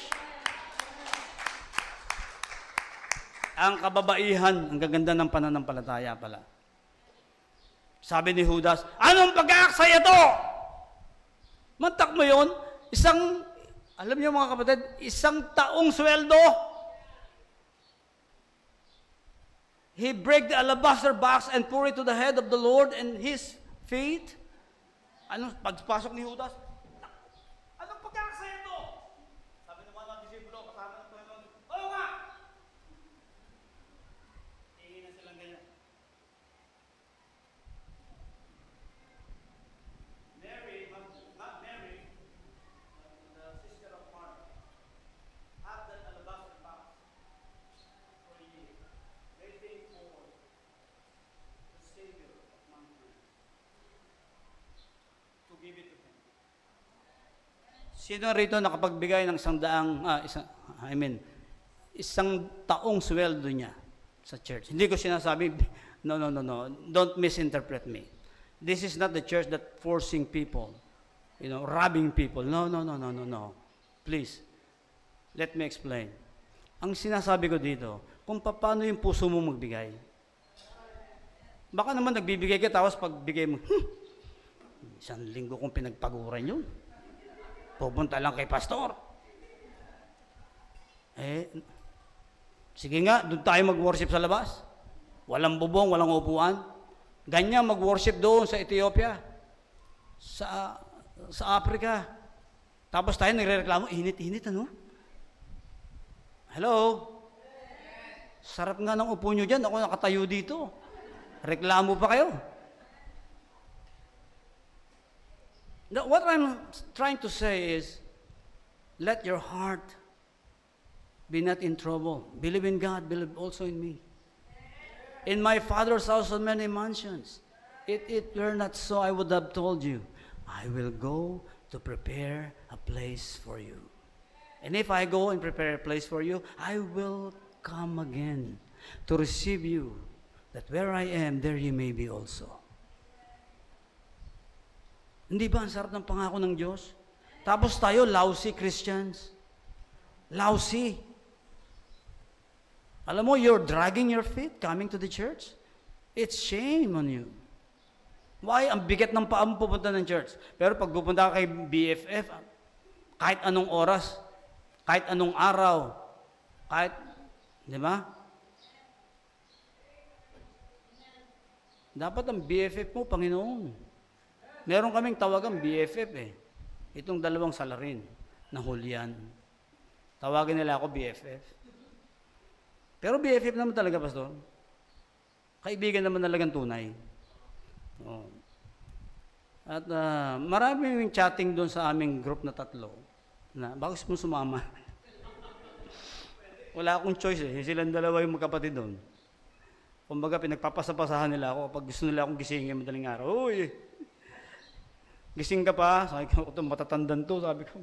Ang kababaihan, ang gaganda ng pananampalataya pala. Sabi ni Judas, anong pag-aaksaya to? Mantak mo yun? Alam niyo mga kapatid, isang taong sweldo. He break the alabaster box and pour it to the head of the Lord and his feet. Ano, pagpasok ni Judas, anong pagkakasaya ito? Sabi ng mga disipulo, kasama ng Panginoon, oo nga! Tingin na silang ganyan. Mary, not Mary, the sister of Mark, had that alabaster box for a year, waiting for the Savior of mankind to give it to him. Sino rito nakapagbigay ng isang taong sweldo niya sa church? Hindi ko sinasabi, no. Don't misinterpret me. This is not the church that forcing people, robbing people. No. Please, let me explain. Ang sinasabi ko dito, kung paano yung puso mo magbigay. Baka naman nagbibigay ka, tapos pagbigay mo, isang linggo kong pinagpaguran yun. Pupunta lang kay pastor. Sige nga, doon tayo mag-worship sa labas. Walang bubong, walang upuan. Ganyan mag-worship doon sa Ethiopia, sa Africa. Tapos tayo nagre-reklamo, init, ano? Hello? Sarap nga ng upo nyo dyan, ako nakatayo dito. Reklamo pa kayo. Now, what I'm trying to say is, let your heart be not in trouble. Believe in God, believe also in me. In my Father's house are many mansions. If it were not so, I would have told you, I will go to prepare a place for you. And if I go and prepare a place for you, I will come again to receive you, that where I am, there you may be also. Hindi ba ang sarap ng pangako ng Diyos? Tapos tayo, lousy Christians. Lousy. Alam mo, you're dragging your feet coming to the church. It's shame on you. Why? Ang bigat ng paa mo pupunta ng church. Pero pag pupunta ka kay BFF, kahit anong oras, kahit anong araw, di ba? Dapat ang BFF mo, Panginoon. Meron kaming tawagang BFF Itong dalawang salarin na Julian. Tawagin nila ako BFF. Pero BFF naman talaga, Pastor. Kaibigan naman talagang tunay. Oh. At maraming chatting doon sa aming group na 3 na bakit mo sumama? Wala akong choice Silang dalawa yung magkapatid doon. Kumbaga, pinagpapasapasahan nila ako kapag gusto nila akong gisingin madaling araw. Uy! Gising ka pa? Sabi ko, ito matatandan to. Sabi ko,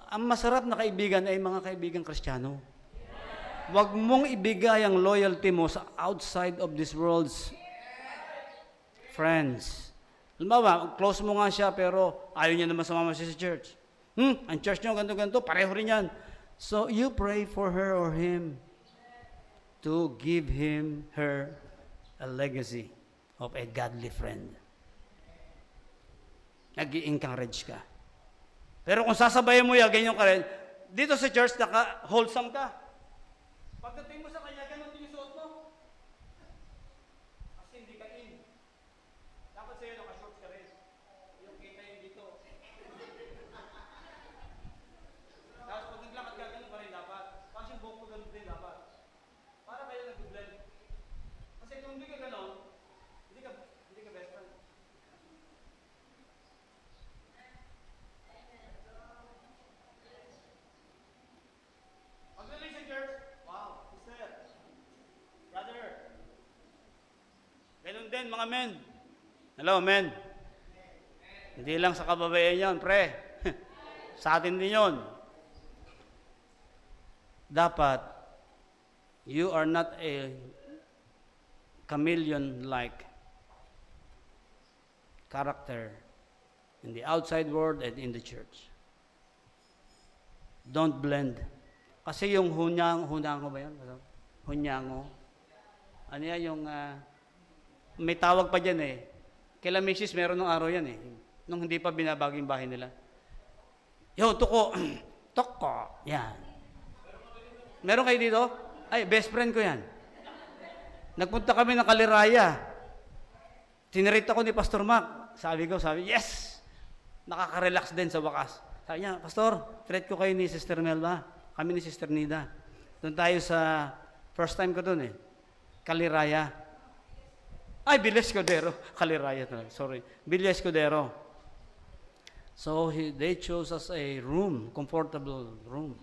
ang masarap na kaibigan ay mga kaibigang Kristiyano. Huwag mong ibigay ang loyalty mo sa outside of this world's friends. Halimbawa, close mo nga siya pero ayaw niya naman sumama siya sa church. Ang church niyo, ganito, pareho rin yan. So, you pray for her or him to give her a legacy of a godly friend. Nag-i-encourage ka. Pero kung sasabayan mo yan, ganyan ka rin, dito sa church, wholesome ka. Pagdating mo sa kanya, ganun din yung suot mo. Kasi hindi ka in. Dapat sa'yo, naka-shorts ka rin. Yung kita yung dito. Tapos pag naglakad ka, ganun pa rin dapat. Kasi yung buhok mo ganun din dapat. Para kayo nag-blend. Kasi kung hindi ka ganun, hindi ka best friend. Pagdating sa church, wow, sister, brother. Ganun din mga men. Hello, men. Hindi lang sa kababayan yon, pre. Sa atin din yon. Dapat, you are not a chameleon-like character in the outside world and in the church. Don't blend. Kasi yung hunyango ba yun? Hunyango. Ano yan yung, may tawag pa dyan Kila Mrs. meron ng araw yan Nung hindi pa binabago yung bahay nila. Yo, tuko. Toko. Yan. Meron kayo dito? Ay, best friend ko yan. Nagpunta kami ng Kaliraya. Tinirita ko ni Pastor Mac. Sabi, yes! Nakaka-relax din sa wakas. Sabi niya, Pastor, treat ko kayo ni Sister Melba. Kami ni Sister Nida. Doon tayo sa, first time ko doon Kaliraya. Ay, Villas Escudero. Kaliraya talaga, sorry. Villas Escudero. So, they chose us a room, comfortable room.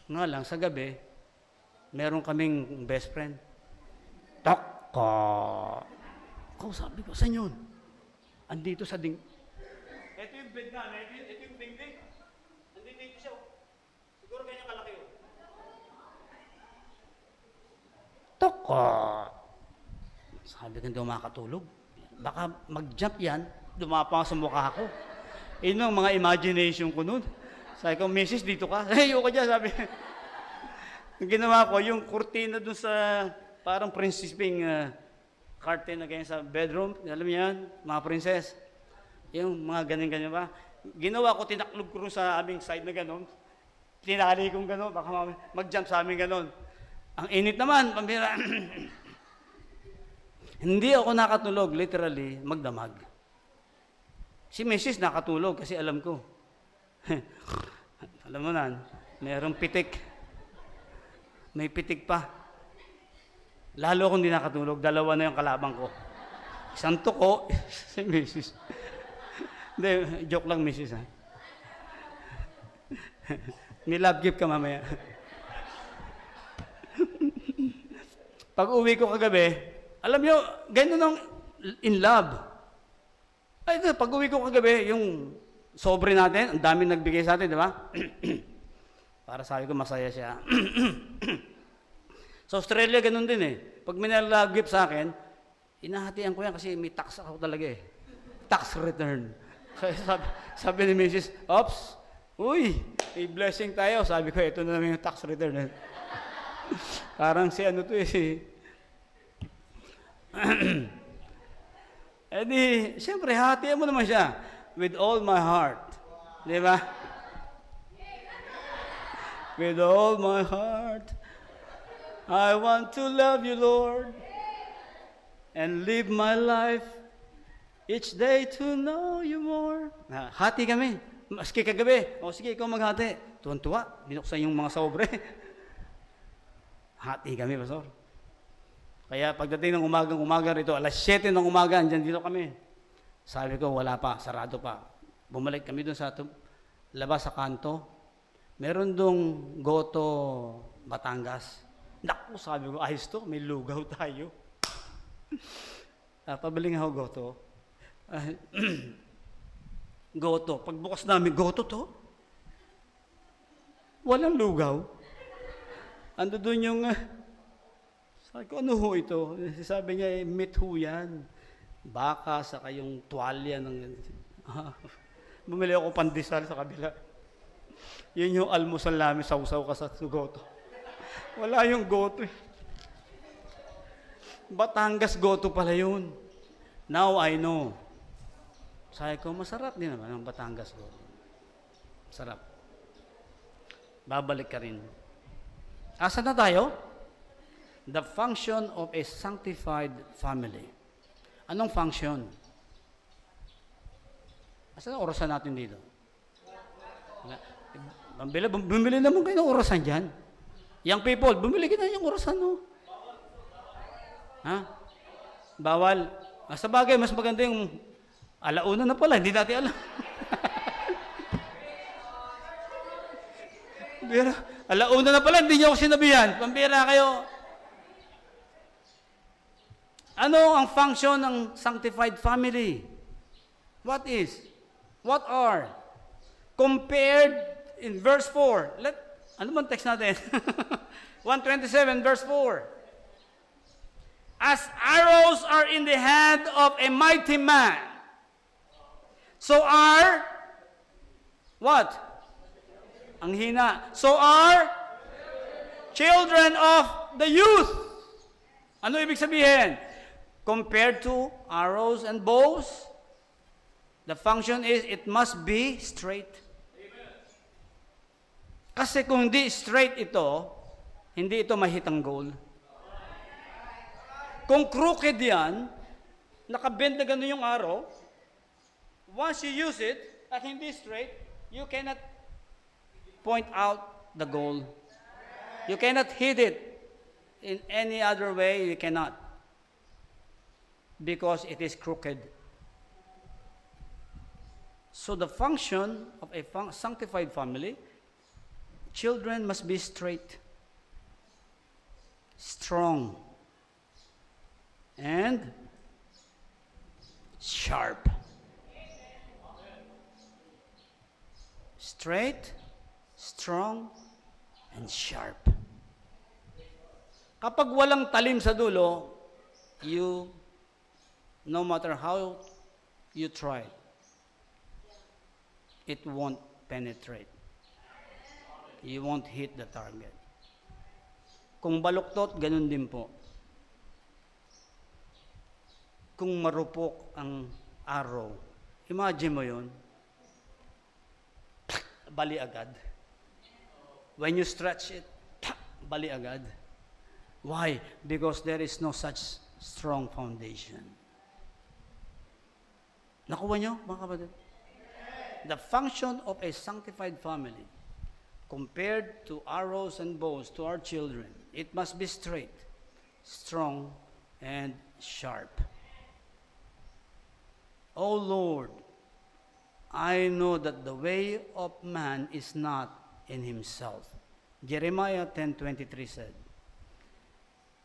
Nga lang, sa gabi, meron kaming best friend. Toko! Ako, sabi ko, saan yun? Andito sa ding... Ito yung bed na, ito yung dingding. Andito siya. Siguro ganyan kalaki yun. Toko! Sabi ko, hindi makatulog. Baka mag-jump yan, dumapa sa mukha ko. Yun ang mga imagination ko nun. Sabi ko, Mrs., dito ka. Ayoko dyan, sabi. Ang ginawa ko, yung kurtina dun sa parang Princess Ping curtain na ganyan sa bedroom. Alam niyo yan, mga princess. Yung mga ganyan-ganyan ba. Ginawa ko, tinaklog ko sa aming side na gano'n. Tinali kong gano'n, baka mag-jump sa aming gano'n. Ang init naman, pambira. Hindi ako nakatulog, literally, magdamag. Si Mrs. nakatulog kasi alam ko. Alam mo na, mayroong pitik. May pitik pa. Lalo akong hindi nakatulog, dalawa na yung kalabang ko. Isang tuko, si Mrs. Hindi, joke lang, Mrs. Ha? May love gift ka mamaya. Pag uwi ko kagabi, alam nyo, ganyan ang in love. Ay, pag uwi ko kagabi, yung sobre natin, ang dami nagbigay sa atin, di ba? Para sabi ko, masaya siya. Sa Australia, ganun din Pag may love gift sa akin, inahatian ko yan kasi may tax ako talaga Tax return. Sabi ni Mrs., Ops, uy, may blessing tayo. Sabi ko, ito na naman yung tax return. Parang si ano to Eh di, siyempre, hatian mo naman siya. With all my heart. Di ba? With all my heart, I want to love you, Lord, and live my life each day to know you more. Hati kami. Maski kagabi. O sige, ikaw maghati. Tuwan-tuwa. Binuksan yung mga sobre. Hati kami, Pastor. Kaya pagdating ng umaga rito, alas 7 ng umaga, andyan dito kami. Sabi ko, wala pa, sarado pa. Bumalik kami doon sa labas sa kanto. Meron doong Goto, Batangas. Naku, sabi ko, ayos to, may lugaw tayo. Pabiling ako, Goto. Goto. Pagbukas namin, Goto to? Walang lugaw. Ando doon yung, sabi ko, ano ho ito? Sabi niya, meat ho yan. Baka, saka yung tuwalya ng, bumili ako pandesal sa kabila. Yun yung almusal namin, sausaw ka sa Goto. Wala yung Goto Batangas Goto pala yun. Now I know. Sabi ko, masarap din naman ang Batangas Goto. Sarap. Babalik ka rin. Asa na tayo? The function of a sanctified family. Anong function? Asa na orasan natin dito? Bumili naman kayo ng orasan dyan. Young people, bumili ka na yung orasan, no? Ha? Bawal. Sa bagay, mas maganda yung alauna na pala, hindi natin alam. Pero, alauna na pala, hindi niyo ako sinabihan. Pambira kayo. Ano ang function ng sanctified family? What is? What are? Compared in verse 4. Ano bang text natin? 127 verse 4. As arrows are in the hand of a mighty man, so are, what? Ang hina. So are children of the youth. Ano ibig sabihin? Compared to arrows and bows, the function is it must be straight. Kasi kung hindi straight ito, hindi ito mahitang goal. Kung crooked yan, nakabend na gano'n yung arrow, once you use it, at hindi straight, you cannot point out the goal. You cannot hit it in any other way, you cannot. Because it is crooked. So the function of a sanctified family, children must be straight, strong, and sharp. Straight, strong, and sharp. Kapag walang talim sa dulo, no matter how you try, it won't penetrate. You won't hit the target. Kung baluktot, ganun din po. Kung marupok ang arrow, imagine mo yun, bali agad. When you stretch it, bali agad. Why? Because there is no such strong foundation. Nakuha nyo, mga kapatid? The function of a sanctified family, compared to arrows and bows to our children, it must be straight, strong, and sharp. Oh Lord, I know that the way of man is not in himself. Jeremiah 10:23 said,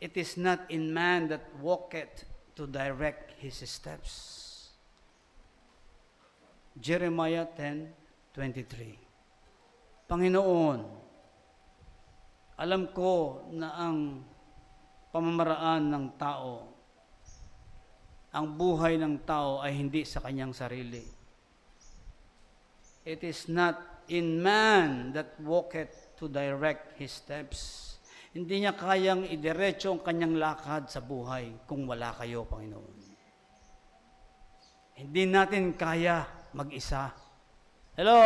it is not in man that walketh to direct his steps. Jeremiah 10:23. Panginoon, alam ko na ang pamamaraan ng tao, ang buhay ng tao ay hindi sa kanyang sarili. It is not in man that walketh to direct his steps. Hindi niya kayang idiretso ang kanyang lakad sa buhay kung wala kayo, Panginoon. Hindi natin kaya mag-isa. Hello?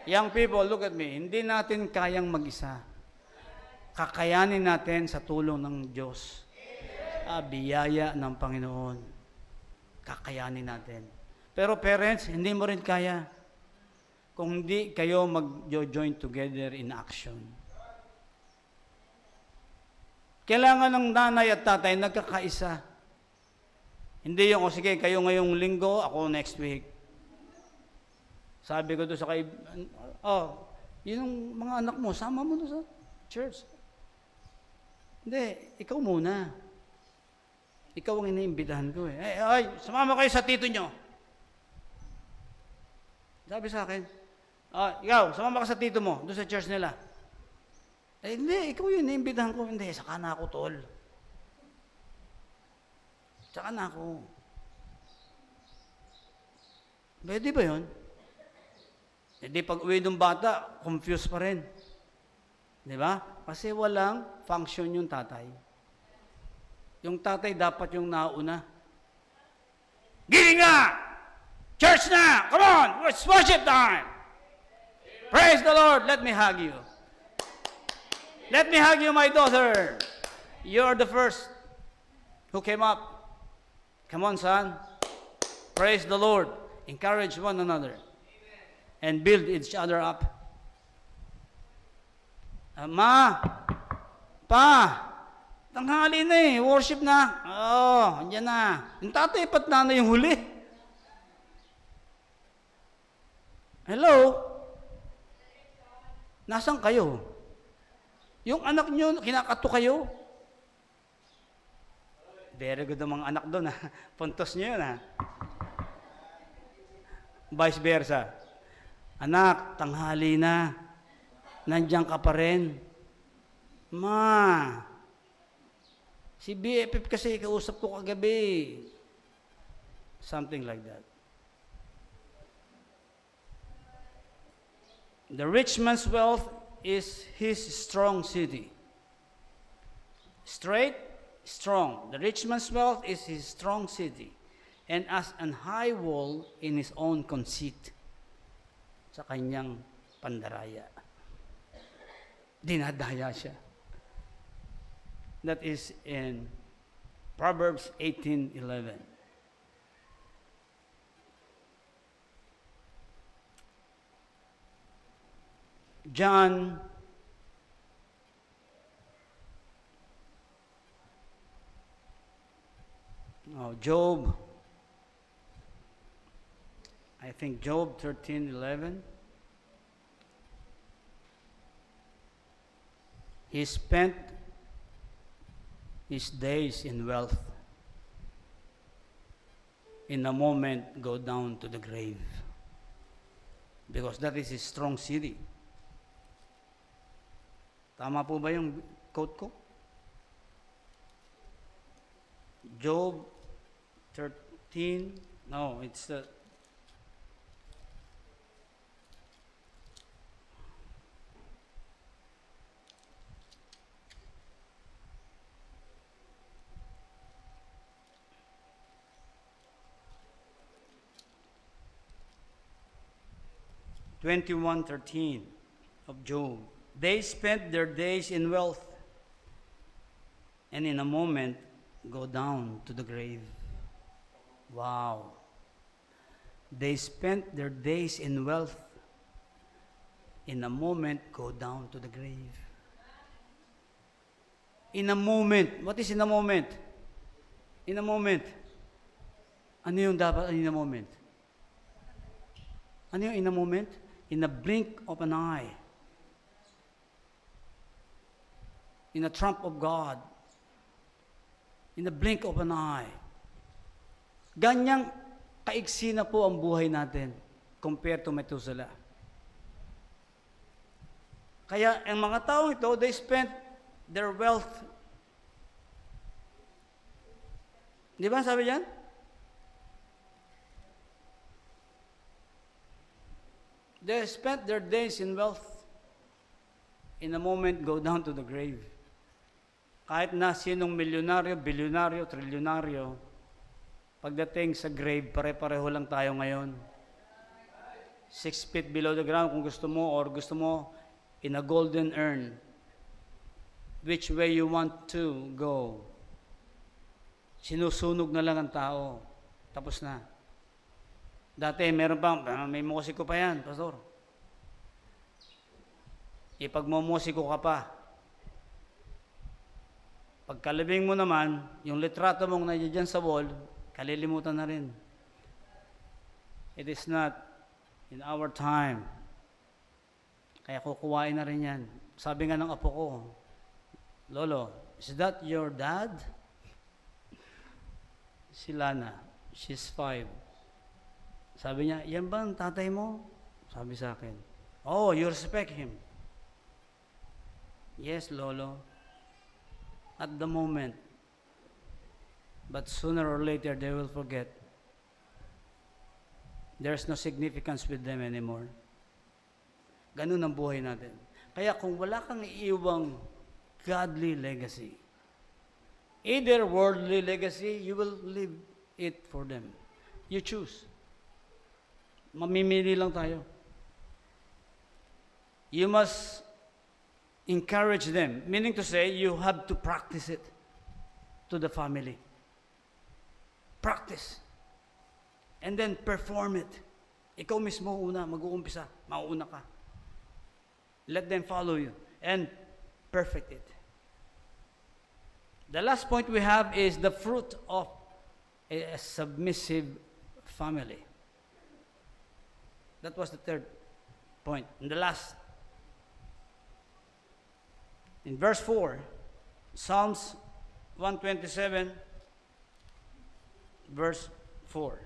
Young people, look at me. Hindi natin kayang mag-isa. Kakayanin natin sa tulong ng Diyos. Biyaya ng Panginoon. Kakayanin natin. Pero parents, hindi mo rin kaya kung hindi kayo mag-join together in action. Kailangan ng nanay at tatay nagkakaisa. Hindi yung, sige, kayo ngayong linggo, ako next week. Sabi ko doon sa yung mga anak mo, sama mo doon sa church. Hindi, ikaw muna. Ikaw ang iniimbitahan ko eh. Ay, sumama kayo sa tito nyo. Sabi sa akin, ikaw, sumama ka sa tito mo, doon sa church nila. Hindi, ikaw yung iniimbitahan ko. Hindi, saka na ako, tol. Saka na ako. Pwede ba yun? Hindi, pag uwi ng bata, confused pa rin. Di ba? Kasi walang function yung tatay. Yung tatay dapat yung nauna. Giving nga! Church na! Come on! It's worship time! Praise the Lord! Let me hug you. Let me hug you, my daughter. You're the first who came up. Come on, son. Praise the Lord. Encourage one another. And build each other up. Ma, pa, tanghali na eh, worship na. Andyan na. Yung tatay, pat na yung huli. Hello? Nasaan kayo? Yung anak nyo, kinakato kayo? Very good ang mga anak doon, ha? Puntos nyo yun, ha? Vice versa. Anak, tanghali na. Nandiyan ka pa rin. Ma, si BFF kasi kausap ko kagabi. Something like that. The rich man's wealth is his strong city. Straight, strong. The rich man's wealth is his strong city, and as an high wall in his own conceit, sa kanyang pandaraya. dinadaya siya. That is in Proverbs 18:11. John Job, I think Job 13:11. He spent his days in wealth. In a moment, go down to the grave. Because that is his strong city. Tama po ba yung quote ko? Job 13, no, it's 21:13 of Job. They spent their days in wealth, and in a moment go down to the grave. Wow. They spent their days in wealth, in a moment go down to the grave. In a moment. What is in a moment? In a moment. Ano yung dapat in a moment? Ano yung in a moment? In a blink of an eye. In a trump of God. In a blink of an eye. Ganyang kaiksi na po ang buhay natin compared to Methuselah. Kaya ang mga taong ito, they spent their wealth. Di ba sabi diyan? They spent their days in wealth. In a moment, go down to the grave. Kahit na sinong milyonaryo, bilyonaryo, trilyonaryo, pagdating sa grave, pare-pareho lang tayo ngayon. 6 feet below the ground kung gusto mo, or gusto mo in a golden urn. Which way you want to go. Sinusunog na lang ang tao. Tapos na. Dati, meron pang, may musiko pa yan, pastor. Ipagmumusiko ka pa. Pagkalibing mo naman, yung litrato mong nandiyan sa wall, kalilimutan na rin. It is not in our time. Kaya kukuhain na rin yan. Sabi nga ng apo ko, Lolo, is that your dad? Si Lana, she's 5. Sabi niya, yan ba ang tatay mo? Sabi sa akin, oh, you respect him. Yes, Lolo. At the moment. But sooner or later, they will forget. There's no significance with them anymore. Ganun ang buhay natin. Kaya kung wala kang iiwang godly legacy, either worldly legacy, you will leave it for them. You choose. Mamimili lang tayo. You must encourage them. Meaning to say, you have to practice it to the family. Practice. And then perform it. Ikaw mismo una, mag-uumpisa. Mauuna ka. Let them follow you. And perfect it. The last point we have is the fruit of a submissive family. That was the third point. And the last. In verse 4, Psalms 127, verse 4.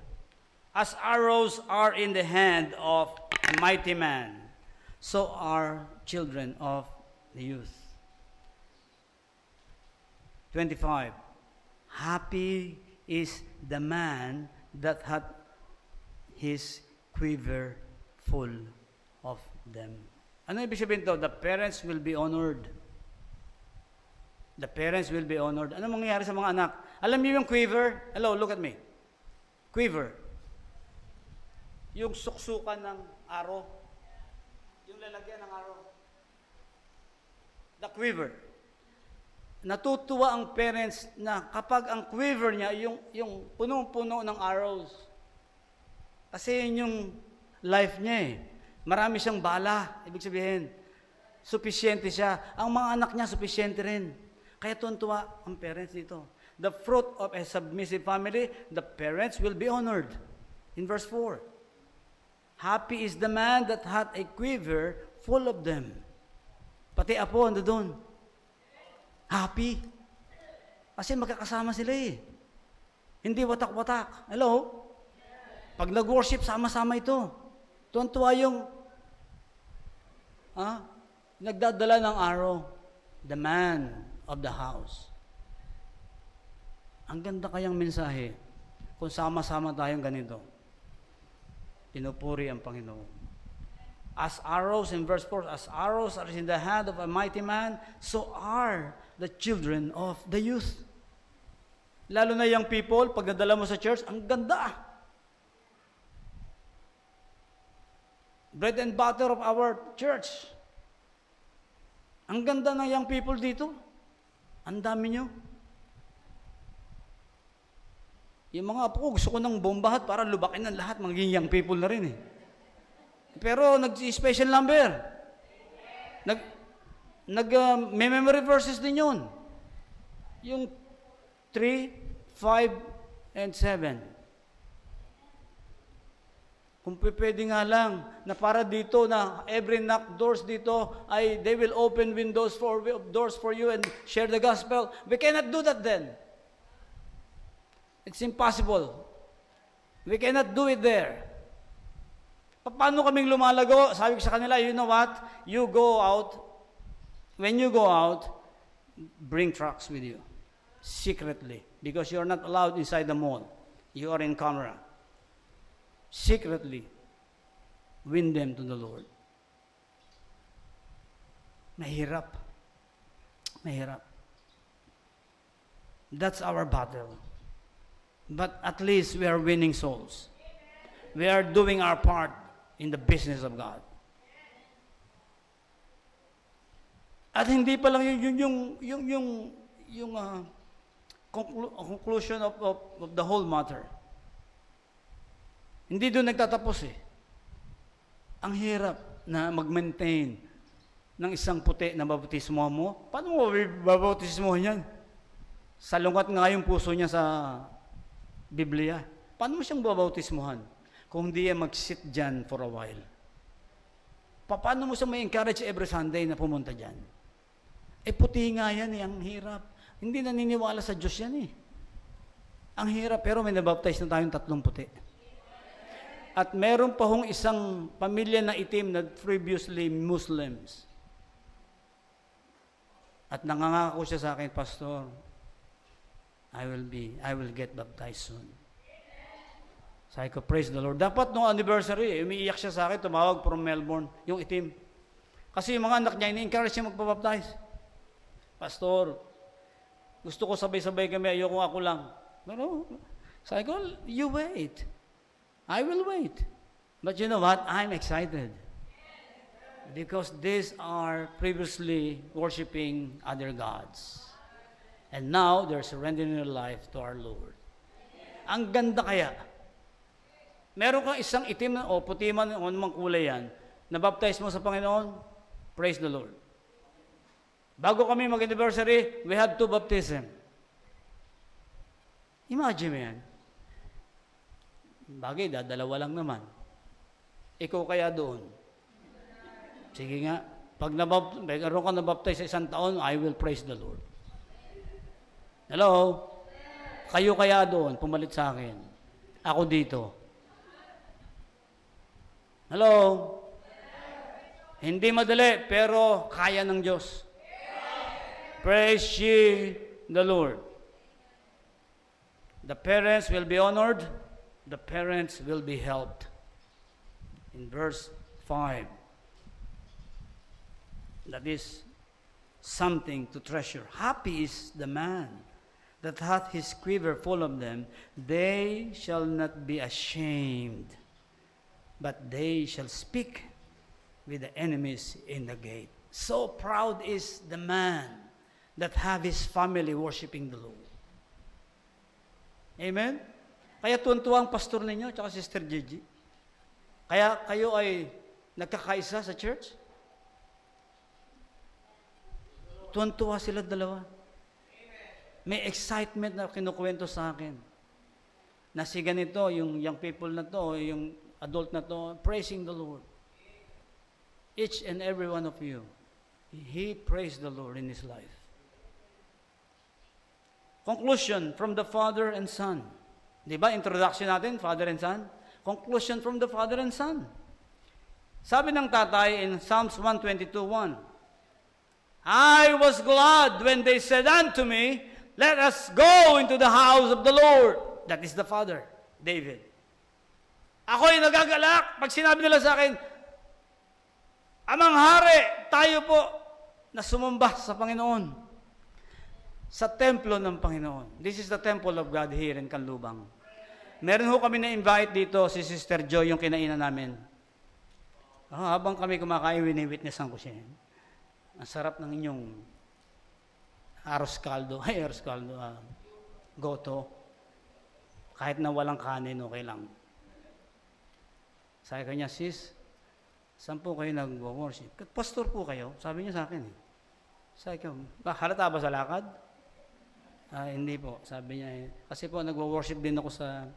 As arrows are in the hand of a mighty man, so are children of the youth. 25. Happy is the man that hath his quiver full of them. Ano ibig sabihin to? The parents will be honored. The parents will be honored. Ano mangyayari sa mga anak? Alam niyo yung quiver? Hello, look at me. Quiver. Yung suksukan ng arrow. Yung lalagyan ng arrow. The quiver. Natutuwa ang parents na kapag ang quiver niya, yung punong-puno ng arrows. Kasi yun yung life niya eh. Marami siyang bala. Ibig sabihin, supisyente siya. Ang mga anak niya, supisyente rin. Kaya tuntua ang parents dito. The fruit of a submissive family, the parents will be honored. In verse 4. Happy is the man that hath a quiver full of them. Pati apo, ando doon. Happy. Kasi magkakasama sila eh. Hindi watak-watak. Hello? Pag nag-worship, sama-sama ito. Tuwan-tuwa yung nagdadala ng araw. The man of the house. Ang ganda kayang mensahe kung sama-sama tayong ganito. Pinupuri ang Panginoon. As arrows, in verse 4, as arrows are in the hand of a mighty man, so are the children of the youth. Lalo na young people, pag nadala mo sa church, ang ganda. Bread and butter of our church. Ang ganda ng young people dito. Ang dami nyo. Yung mga apo ko, gusto ko ng bombahat para lubakin ng lahat, magiging young people na rin eh. Pero nag-special number. May memory verses din yun. Yung 3, 5, and 7. Kung pwede nga lang, na para dito na every knock doors dito, ay they will open doors for you and share the gospel. We cannot do that then. It's impossible. We cannot do it there. Paano kaming lumalago? Sabi ko sa kanila, you know what? You go out. When you go out, bring trucks with you. Secretly. Because you're not allowed inside the mall. You are in camera. Secretly. Win them to the Lord. Mahirap. Mahirap. That's our battle. But at least we are winning souls. We are doing our part in the business of God. At hindi pa lang yung conclusion of the whole matter. Hindi doon nagtatapos eh. Ang hirap na mag-maintain ng isang puti na bautismo mo. Paano mo babautismo yan? Salungat nga yung puso niya sa Biblia. Paano mo siyang babautismohan? Kung hindi yan mag-sit dyan for a while. Paano mo siya may encourage every Sunday na pumunta dyan? Puti nga yan ang hirap. Hindi naniniwala sa Diyos yan eh. Ang hirap, pero may nabaptize na tayong 3 puti. At meron pa hong isang pamilya na itim na previously Muslims. At nangangako siya sa akin, Pastor, I will get baptized soon. Sabi ko, praise the Lord. Dapat nung anniversary, umiiyak siya sa akin, tumawag from Melbourne, yung itim. Kasi yung mga anak niya, ini-encourage siya magpabaptize. Pastor, gusto ko sabay-sabay kami, ayoko ako lang. Pero, sabi ko, you wait. I will wait. But you know what? I'm excited. Because these are previously worshiping other gods. And now, they're surrendering their life to our Lord. Ang ganda kaya. Meron kang isang itim o puti man o anumang kulay yan, nabaptize mo sa Panginoon, praise the Lord. Bago kami mag-anniversary, we had 2 baptism. Imagine mo yan. Bagay, dalawa lang naman. Ikaw kaya doon. Sige nga, pag meron ka nabaptize sa 1 taon, I will praise the Lord. Hello? Kayo kaya doon, pumalit sa akin. Ako dito. Hello? Hindi madali, pero kaya ng Diyos. Praise ye the Lord. The parents will be honored. The parents will be helped. In verse 5, that is something to treasure. Happy is the man that hath his quiver full of them. They shall not be ashamed, but they shall speak with the enemies in the gate. So proud is the man that have his family worshiping the Lord. Amen? Kaya tuwan-tuwa ang pastor ninyo, tsaka Sister Gigi. Kaya kayo ay nagkakaisa sa church. Tuwan-tuwa sila dalawa. May excitement na kinukwento sa akin. Na si ganito, yung young people na to, yung adult na to, praising the Lord. Each and every one of you, he praised the Lord in his life. Conclusion from the Father and Son. Di ba, introduction natin, Father and Son? Conclusion from the Father and Son. Sabi ng tatay in Psalms 122:1, I was glad when they said unto me, let us go into the house of the Lord. That is the Father, David. Ako'y nagagalak pag sinabi nila sa akin, Amang Hari, tayo po na sumamba sa Panginoon, sa templo ng Panginoon. This is the temple of God here in Canlubang. Meron ho kami na-invite dito, si Sister Joy, yung kinainan namin. Habang kami kumakain, wini-witnessan ko siya. Ang sarap ng inyong goto. Kahit na walang kanin, okay lang. Sabi kanya, sis, saan po kayo nag-worship? Pastor po kayo, sabi niya sa akin. Sabi ko, halata ba sa lakad? Hindi po, sabi niya. Kasi po, nag-worship din ako sa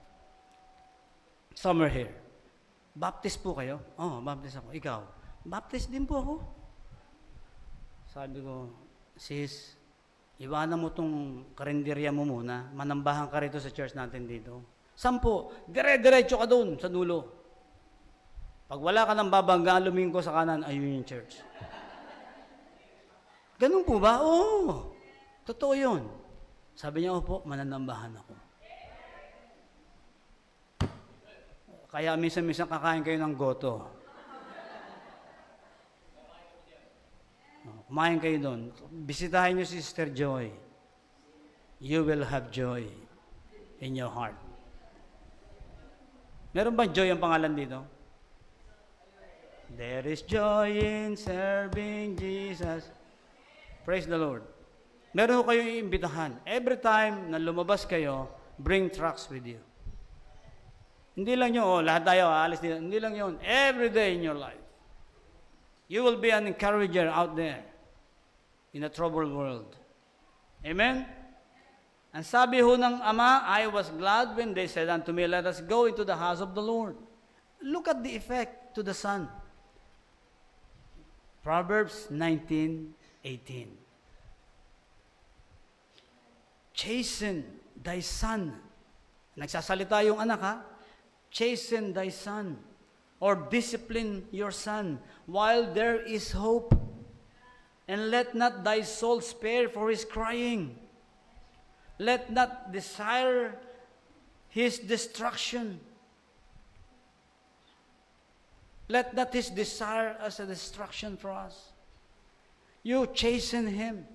summer here. Baptist po kayo? Oo, baptist ako. Ikaw? Baptist din po ako. Sabi ko, sis, iwanan mo tong karinderya mo muna. Manambahan ka rito sa church natin dito. 10, dire-diretso ka doon sa dulo. Pag wala ka ng babangga, lumingin ko sa kanan, ayun yung church. Ganun po ba? Oo. Totoo yun. Sabi niya, opo, mananambahan ako. Kaya minsan-minsan kakain kayo ng goto. Kumain kayo doon. Bisitahin niyo si Sister Joy. You will have joy in your heart. Meron ba joy ang pangalan dito? There is joy in serving Jesus. Praise the Lord. Meron ko kayong iimbitahan. Every time na lumabas kayo, bring tracts with you. Hindi lang yun, lahat tayo aalis dito. Hindi lang yun. Every day in your life. You will be an encourager out there in a troubled world. Amen? Ang sabi ho ng Ama, I was glad when they said unto me, let us go into the house of the Lord. Look at the effect to the Son. Proverbs 19:18. Chasten thy son. Nagsasalita yung anak ha. Chasten thy son, or discipline your son, while there is hope. And let not thy soul spare for his crying. Let not desire his destruction. Let not his desire as a destruction for us. You chasten him.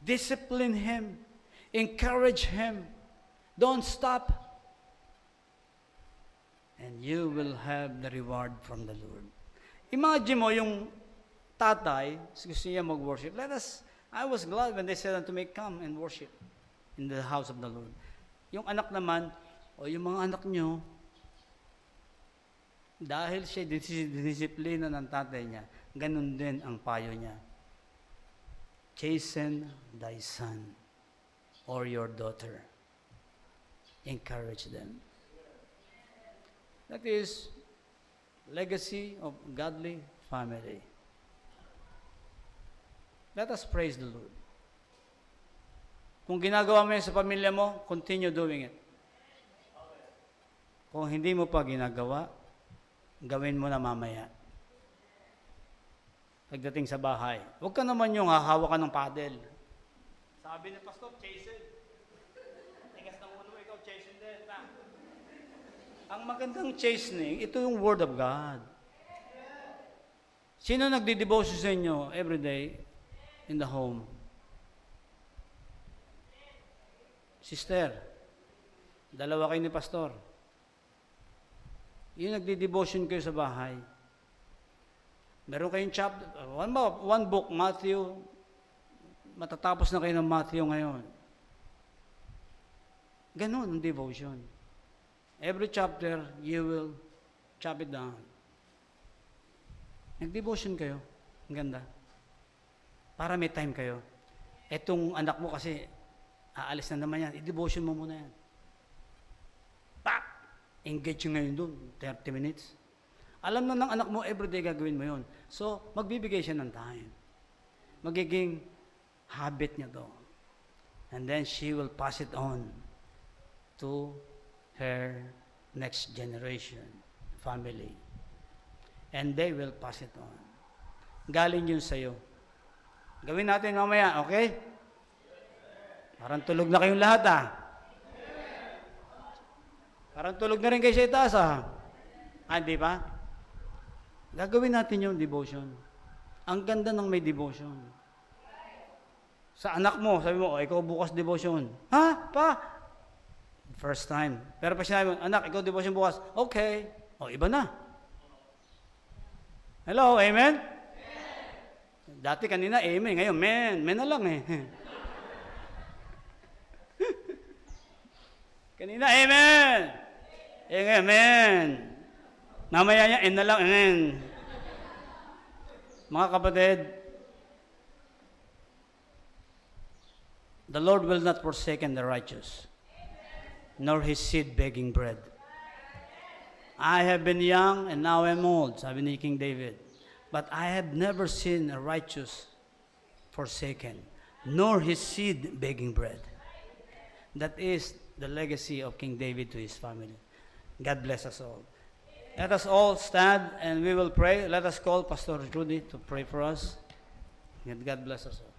Discipline him. Encourage him. Don't stop. And you will have the reward from the Lord. Imagine mo yung tatay, gusto niya mag-worship. I was glad when they said unto me, come and worship in the house of the Lord. Yung anak naman, o yung mga anak nyo, dahil siya dinisiplina ng tatay niya, ganun din ang payo niya. Chasten thy son or your daughter. Encourage them. That is legacy of godly family. Let us praise the Lord. Kung ginagawa mo yan sa pamilya mo, continue doing it. Kung hindi mo pa ginagawa, gawin mo na mamaya. Pagdating sa bahay, huwag ka naman yung hahawakan ng paddle. Sabi ni Pastor, chasten. Tigas ng ulo, ikaw chasten din. Ang magandang chastening, ito yung Word of God. Sino nagdi-devotion sa inyo every day in the home? Sister, dalawa kayo ni Pastor. Yung nagdi-devotion kayo sa bahay. Meron kayong chapter, one book, Matthew, matatapos na kayo ng Matthew ngayon. Ganon ang devotion. Every chapter, you will chop it down. Nag-devotion kayo. Ang ganda. Para may time kayo. Etong anak mo kasi, aalis na naman yan. I-devotion mo muna yan. Pak! Engage yung ngayon doon. 30 minutes. Alam na ng anak mo, everyday gagawin mo yun. So, magbibigay siya ng time. Magiging habit niya to. And then, she will pass it on to her next generation, family. And they will pass it on. Galing yun sa'yo. Gawin natin mamaya, okay? Parang tulog na kayong lahat, Parang tulog na rin kayo sa itaas, di ba? Gagawin natin yung devotion. Ang ganda ng may devotion. Sa anak mo, sabi mo, ikaw bukas devotion. Ha? Pa? First time. Pero pag sinabi mo, anak, ikaw devotion bukas. Okay. Iba na. Hello, amen? Dati kanina, amen. Ngayon, men. Men na lang Kanina, amen. Ngayon, men. Mamaya niya, na lang, amen. Mga kapatid, the Lord will not forsake the righteous, nor his seed begging bread. I have been young and now I'm old, sabi ni King David. But I have never seen a righteous forsaken, nor his seed begging bread. That is the legacy of King David to his family. God bless us all. Let us all stand and we will pray. Let us call Pastor Rudy to pray for us. And God bless us all.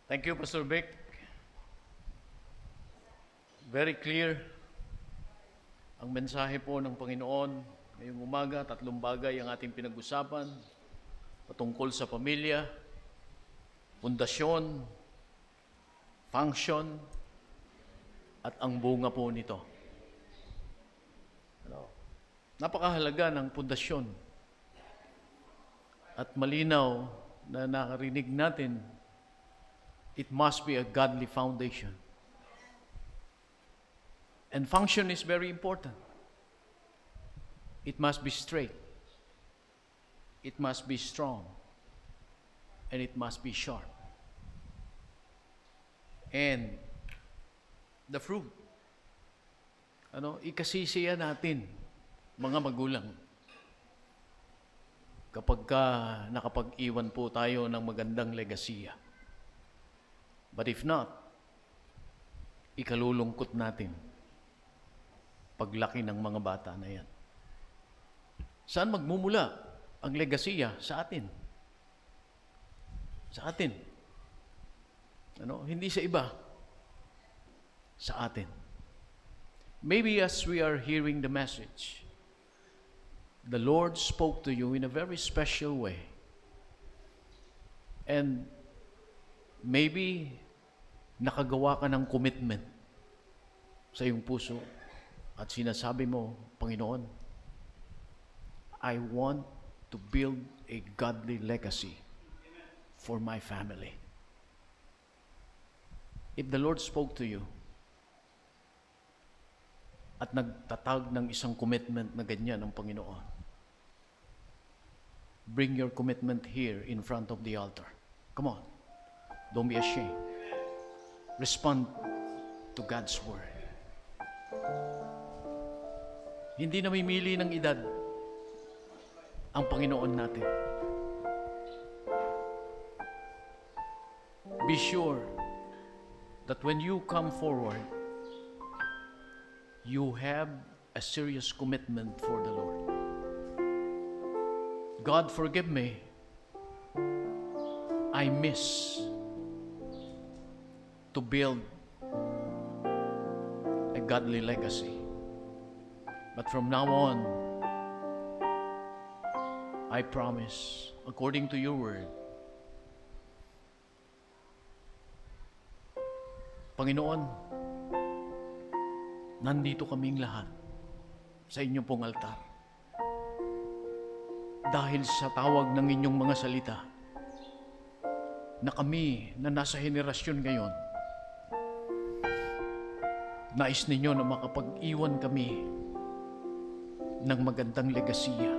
Thank you, Pastor Vic. Very clear ang mensahe po ng Panginoon. Ngayong umaga, 3 bagay ang ating pinag-usapan patungkol sa pamilya, pundasyon, function, at ang bunga po nito. Napakahalaga ng pundasyon. At malinaw na nakarinig natin, it must be a godly foundation. And function is very important. It must be straight. It must be strong. And it must be sharp. And the fruit. Ikasisiya natin, mga magulang. Kapag nakapag-iwan po tayo ng magandang legasiya. But if not, ikalulungkot natin paglaki ng mga bata na yan. Saan magmumula ang legasiya? Sa atin. Sa atin. Hindi sa iba. Sa atin. Maybe as we are hearing the message, the Lord spoke to you in a very special way. And maybe nakagawa ka ng commitment sa iyong puso at sinasabi mo, Panginoon, I want to build a godly legacy for my family. If the Lord spoke to you at nagtatag ng isang commitment na ganyan ang Panginoon, bring your commitment here in front of the altar. Come on. Don't be ashamed. Respond to God's word. Hindi namimili ng edad ang Panginoon natin. Be sure that when you come forward, you have a serious commitment for the Lord. God, forgive me. I miss to build a godly legacy. But from now on, I promise, according to your word, Panginoon, nandito kaming lahat sa inyong pong altar. Dahil sa tawag ng inyong mga salita, na kami na nasa henerasyon ngayon, nais ninyo na makapag-iwan kami ng magandang legasiya.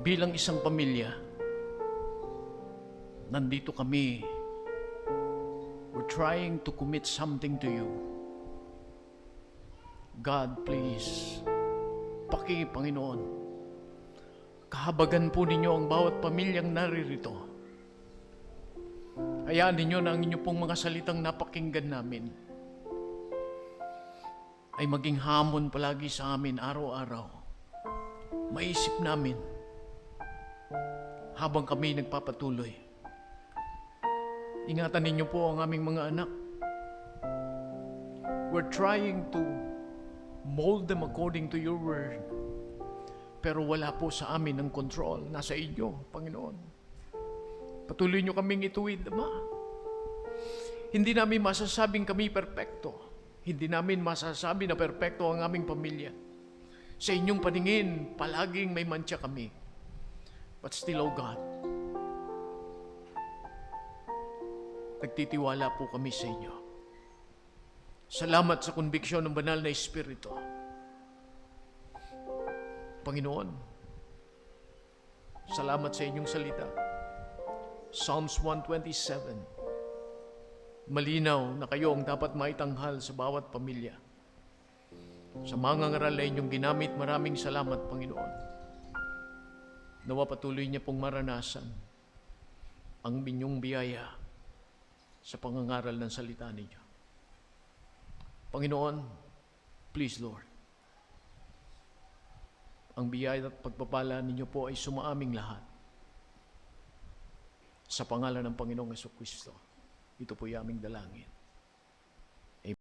Bilang isang pamilya, nandito kami. We're trying to commit something to you. God, please, Panginoon, kahabagan po ninyo ang bawat pamilyang naririto. Hayaan ninyo na ang inyo pong mga salitang napakinggan namin ay maging hamon palagi sa amin araw-araw. Maisip namin habang kami nagpapatuloy. Ingatan ninyo po ang aming mga anak. We're trying to mold them according to your word. Pero wala po sa amin ang control. Nasa inyo, Panginoon. Patuloy nyo kaming ituwid, Ama. Hindi namin masasabing kami perpekto. Hindi namin masasabi na perpekto ang aming pamilya. Sa inyong paningin, palaging may mantsa kami. But still, O God, nagtitiwala po kami sa inyo. Salamat sa konbiksyon ng banal na Espiritu. Panginoon, salamat sa inyong salita. Psalms 127. Malinaw na kayo ang dapat maitanghal sa bawat pamilya. Sa mga ngaral na inyong ginamit, maraming salamat, Panginoon. Nawa patuloy niya pong maranasan ang inyong biyaya sa pangangaral ng salita ninyo. Panginoon, please Lord, ang biyaya at pagpapala ninyo po ay sumaaming lahat. Sa pangalan ng Panginoong Hesus-Kristo, ito po yung aming dalangin.